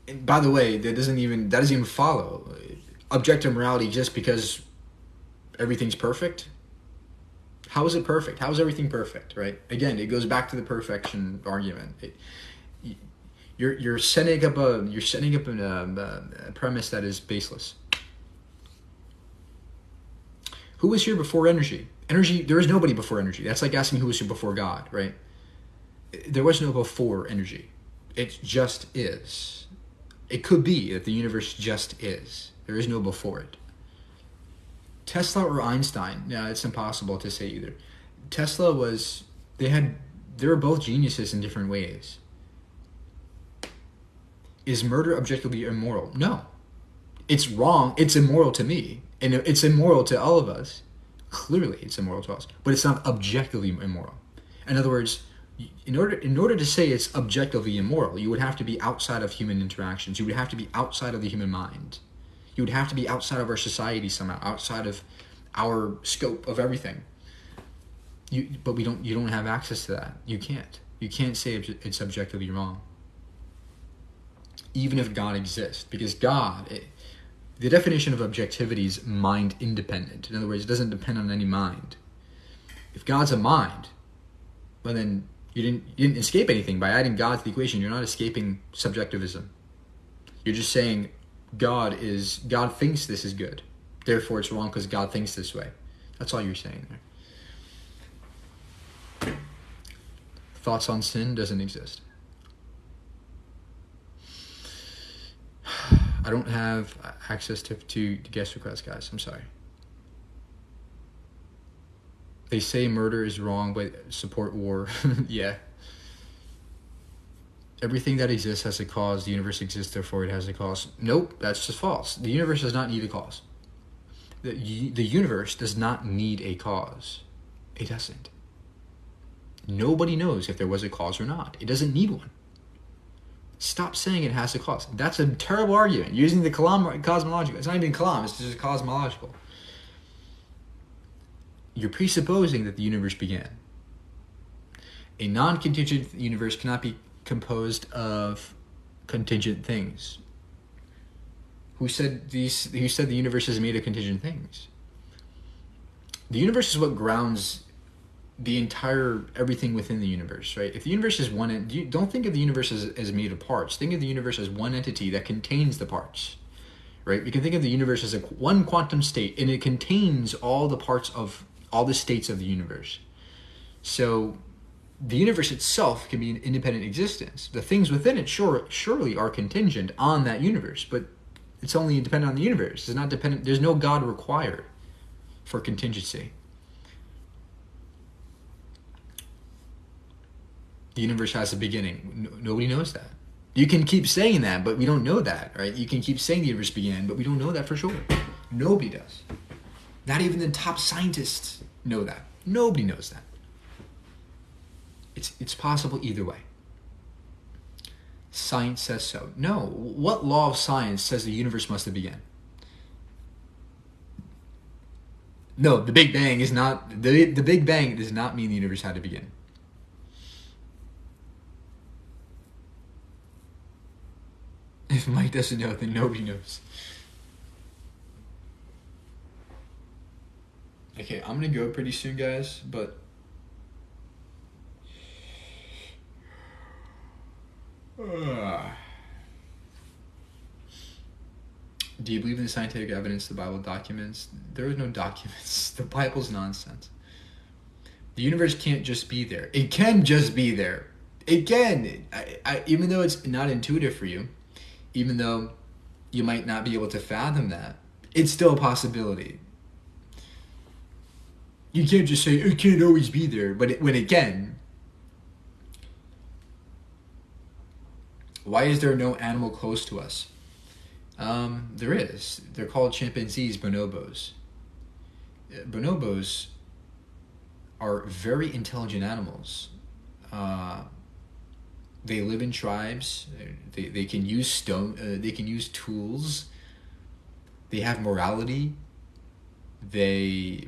And by the way, that doesn't even follow objective morality just because everything's perfect. How is it perfect? How is everything perfect? Right? Again, it goes back to the perfection argument. You're setting up a premise that is baseless. Who was here before energy? Energy. There is nobody before energy. That's like asking who was here before God, right? There was no before energy. It just is. It could be that the universe just is. There is no before it. Tesla or Einstein? No, it's impossible to say either. Tesla was. They were both geniuses in different ways. Is murder objectively immoral? No. It's wrong. It's immoral to me. And it's immoral to all of us. Clearly, it's immoral to us. But it's not objectively immoral. In other words, in order to say it's objectively immoral, you would have to be outside of human interactions. You would have to be outside of the human mind. You would have to be outside of our society somehow, outside of our scope of everything. But you don't have access to that. You can't. You can't say it's objectively wrong. Even if God exists. Because the definition of objectivity is mind independent. In other words, it doesn't depend on any mind. If God's a mind, well then you didn't escape anything by adding God to the equation. You're not escaping subjectivism. You're just saying God thinks this is good. Therefore it's wrong because God thinks this way. That's all you're saying there. Thoughts on sin doesn't exist. I don't have access to guest requests, guys. I'm sorry. They say murder is wrong, but support war. Yeah. Everything that exists has a cause. The universe exists, therefore it has a cause. Nope, that's just false. The universe does not need a cause. The universe does not need a cause. It doesn't. Nobody knows if there was a cause or not. It doesn't need one. Stop saying it has a cause. That's a terrible argument. Using the cosmological. It's not even kalam, it's just cosmological. You're presupposing that the universe began. A non-contingent universe cannot be composed of contingent things. Who said the universe is made of contingent things? The universe is what grounds the entire everything within the universe, right? If the universe is one, don't think of the universe as made of parts. Think of the universe as one entity that contains the parts, right? You can think of the universe as one quantum state, and it contains all the parts of all the states of the universe. So the universe itself can be an independent existence. The things within it surely are contingent on that universe, but it's only dependent on the universe. It's not dependent. There's no God required for contingency. The universe has a beginning. Nobody knows that. You can keep saying that, but we don't know that, right? You can keep saying the universe began, but we don't know that for sure. Nobody does. Not even the top scientists know that. Nobody knows that. It's possible either way. Science says so. No. What law of science says the universe must have begun? No, the Big Bang is not... The Big Bang does not mean the universe had to begin. If Mike doesn't know, then nobody knows. Okay, I'm gonna go pretty soon, guys, but... Do you believe in the scientific evidence the Bible documents? There is no documents. The Bible's nonsense. The universe can't just be there. It can just be there. It can. Even though it's not intuitive for you, even though you might not be able to fathom that, it's still a possibility. You can't just say, it can't always be there, but when it can. Why is there no animal close to us? There is. They're called chimpanzees, bonobos. Bonobos are very intelligent animals. They live in tribes. They can use stone. They can use tools. They have morality. They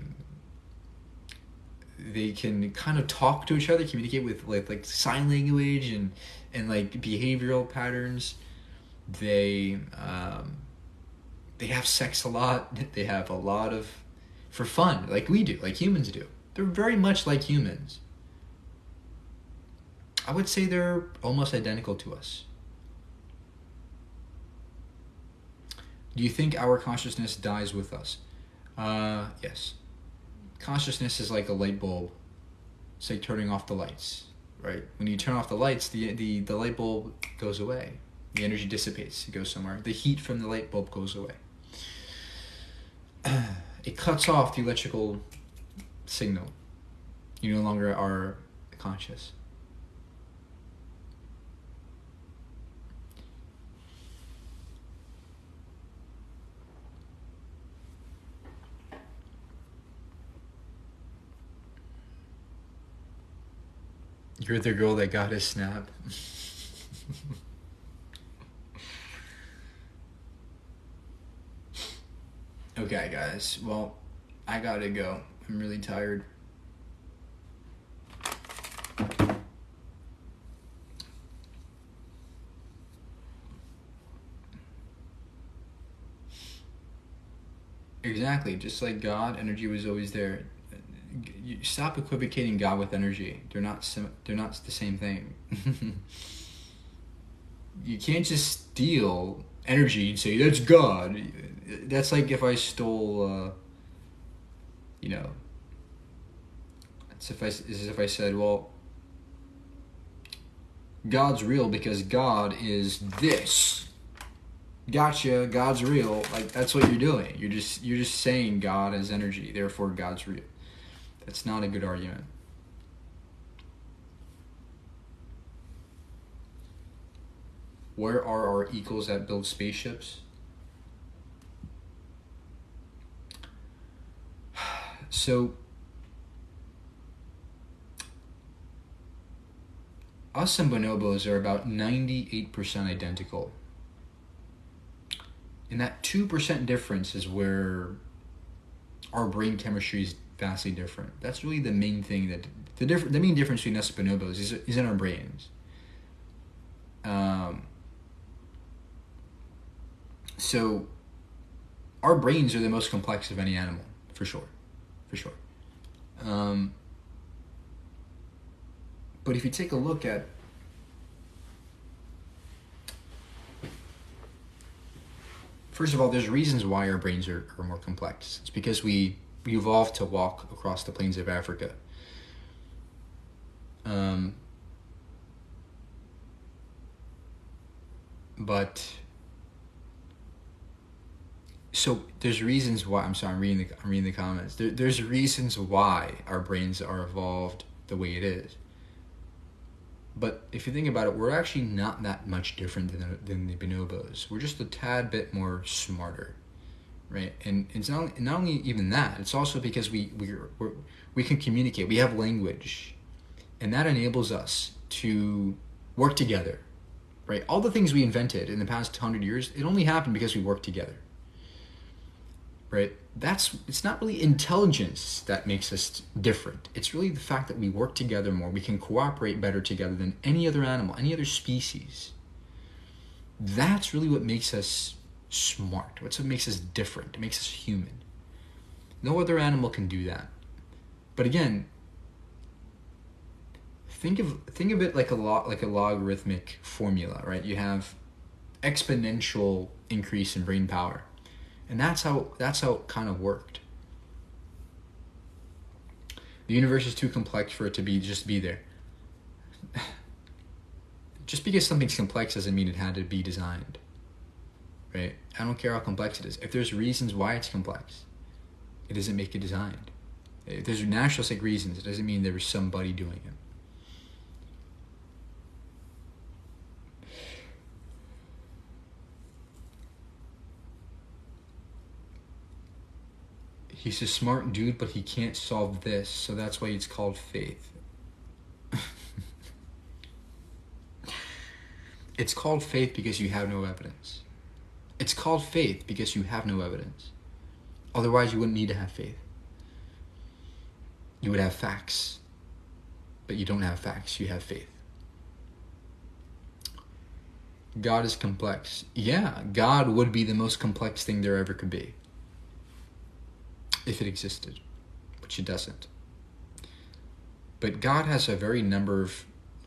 can kind of talk to each other, communicate with like sign language and like behavioral patterns. They have sex a lot. They have a lot of, for fun, like we do, like humans do. They're very much like humans. I would say they're almost identical to us. Do you think our consciousness dies with us? Yes. Consciousness is like a light bulb. It's like turning off the lights, right? When you turn off the lights, the light bulb goes away. The energy dissipates. It goes somewhere. The heat from the light bulb goes away. It cuts off the electrical signal. You no longer are conscious. You're the girl that got his snap. Okay, guys. Well, I gotta go. I'm really tired. Exactly. Just like God, energy was always there. You stop equivocating God with energy. They're not the same thing. You can't just steal energy and say that's God. That's like if I stole, it's as if I said, well, God's real because God is this. Gotcha, God's real. Like that's what you're doing. You're just saying God is energy, therefore God's real. That's not a good argument. Where are our equals that build spaceships? So, us and bonobos are about 98% identical. And that 2% difference is where our brain chemistry is vastly different. That's really the main thing that the main difference between us and bonobos is in our brains. So our brains are the most complex of any animal, for sure. But if you take a look at first of all, there's reasons why our brains are more complex. It's because we evolved to walk across the plains of Africa. So there's reasons why. I'm sorry, I'm reading the comments. There's reasons why our brains are evolved the way it is. But if you think about it, we're actually not that much different than the bonobos. We're just a tad bit more smarter, right? And it's not only even that. It's also because we can communicate. We have language, and that enables us to work together, right? All the things we invented in the past 100 years, it only happened because we worked together, right? It's not really intelligence that makes us different. It's really the fact that we work together more. We can cooperate better together than any other animal, any other species. That's really what makes us smart. What's what makes us different. It makes us human. No other animal can do that. But again, think of it like a logarithmic formula, right? You have exponential increase in brain power. And that's how it kind of worked. The universe is too complex for it to just be there. Just because something's complex doesn't mean it had to be designed. Right? I don't care how complex it is. If there's reasons why it's complex, it doesn't make it designed. If there's naturalistic reasons, it doesn't mean there was somebody doing it. He's a smart dude, but he can't solve this, so that's why it's called faith. It's called faith because you have no evidence. It's called faith because you have no evidence. Otherwise, you wouldn't need to have faith. You would have facts, but you don't have facts, you have faith. God is complex. Yeah, God would be the most complex thing there ever could be. If it existed, which it doesn't. But God has a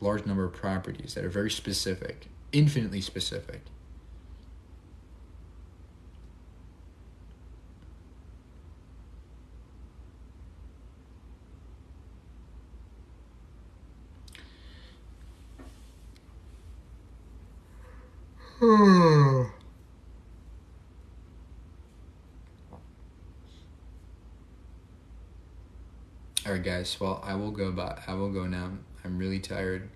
large number of properties that are very specific, infinitely specific. All right, guys. Well, I will go now. I'm really tired.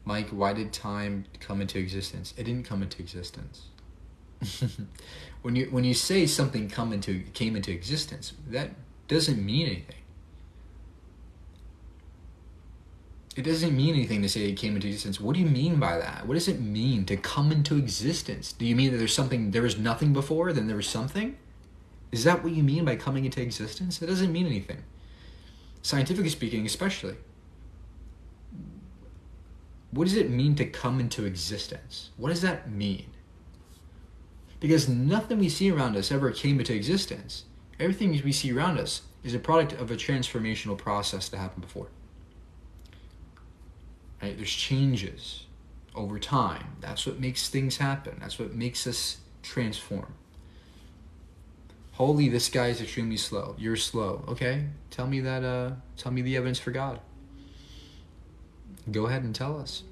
Mike, why did time come into existence? It didn't come into existence. when you say something came into existence, that doesn't mean anything. It doesn't mean anything to say it came into existence. What do you mean by that? What does it mean to come into existence? Do you mean that there was nothing before, then there was something? Is that what you mean by coming into existence? It doesn't mean anything. Scientifically speaking, especially. What does it mean to come into existence? What does that mean? Because nothing we see around us ever came into existence. Everything we see around us is a product of a transformational process that happened before. Right? There's changes over time. That's what makes things happen. That's what makes us transform. Holy, this guy is extremely slow. You're slow. Okay? Tell me the evidence for God. Go ahead and tell us.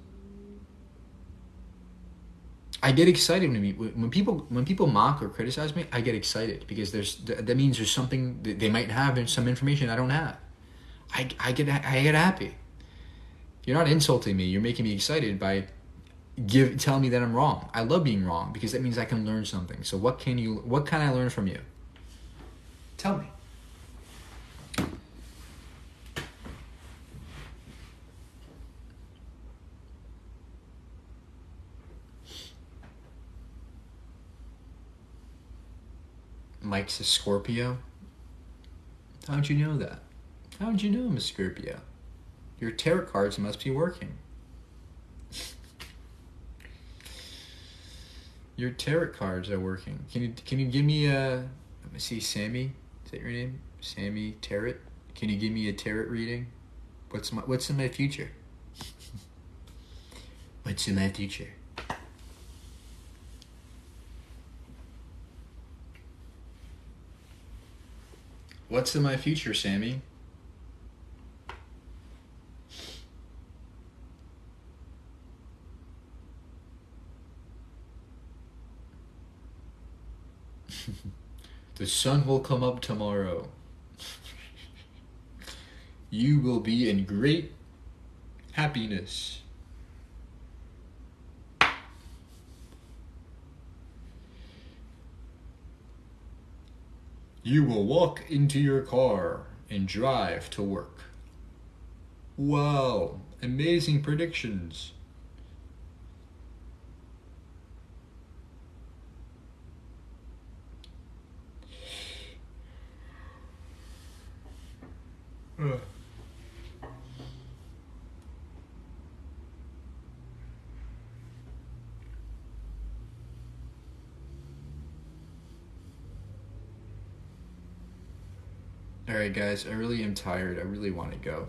I get excited when people mock or criticize me. I get excited because that means there's something that they might have, some information I don't have. I get happy. You're not insulting me. You're making me excited by telling me that I'm wrong. I love being wrong because that means I can learn something. So what can I learn from you? Tell me. Mike's a Scorpio? How'd you know that? How'd you know I'm a Scorpio? Your tarot cards must be working. Your tarot cards are working. Can you give me let me see, Sammy? Is that your name? Sammy Tarot? Can you give me a tarot reading? What's in my future? What's in my future? What's in my future, Sammy? The sun will come up tomorrow. You will be in great happiness. You will walk into your car and drive to work. Wow, amazing predictions. Alright guys, I really am tired. I really want to go.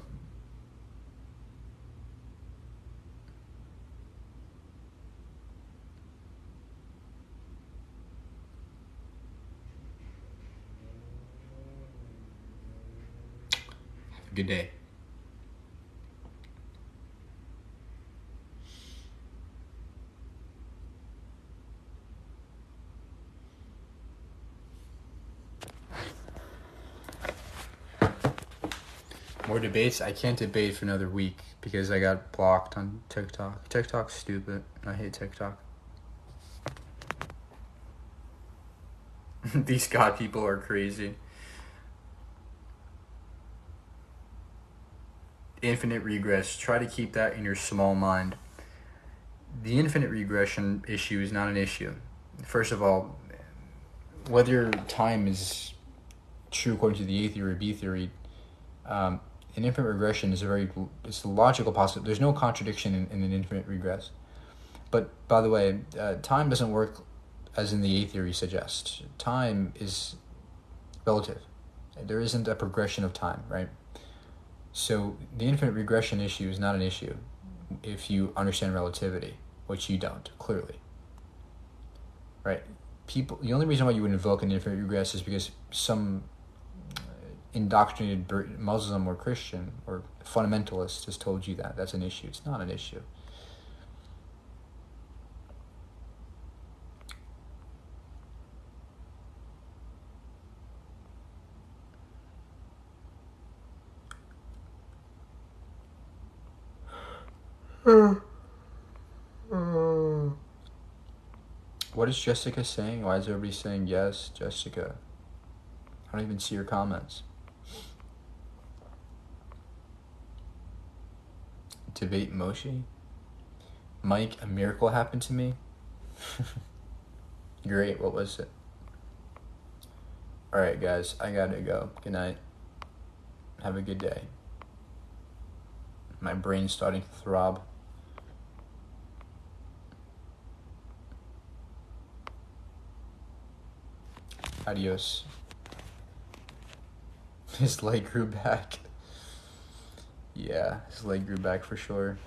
Have a good day. More debates? I can't debate for another week because I got blocked on TikTok. TikTok's stupid. I hate TikTok. These God people are crazy. Infinite regress. Try to keep that in your small mind. The infinite regression issue is not an issue. First of all, whether time is true according to the A theory or B theory, an infinite regression is it's a logical possibility. There's no contradiction in an infinite regress. But by the way, time doesn't work as in the A theory suggests. Time is relative. There isn't a progression of time, right? So the infinite regression issue is not an issue if you understand relativity, which you don't, clearly. Right? People. The only reason why you would invoke an infinite regress is because some indoctrinated Muslim or Christian or fundamentalist has told you that. That's an issue. It's not an issue. What is Jessica saying? Why is everybody saying yes, Jessica? I don't even see your comments. Debate Moshi? Mike, a miracle happened to me? Great, what was it? Alright, guys, I gotta go. Good night. Have a good day. My brain's starting to throb. Adios. His leg grew back. Yeah, his leg grew back for sure.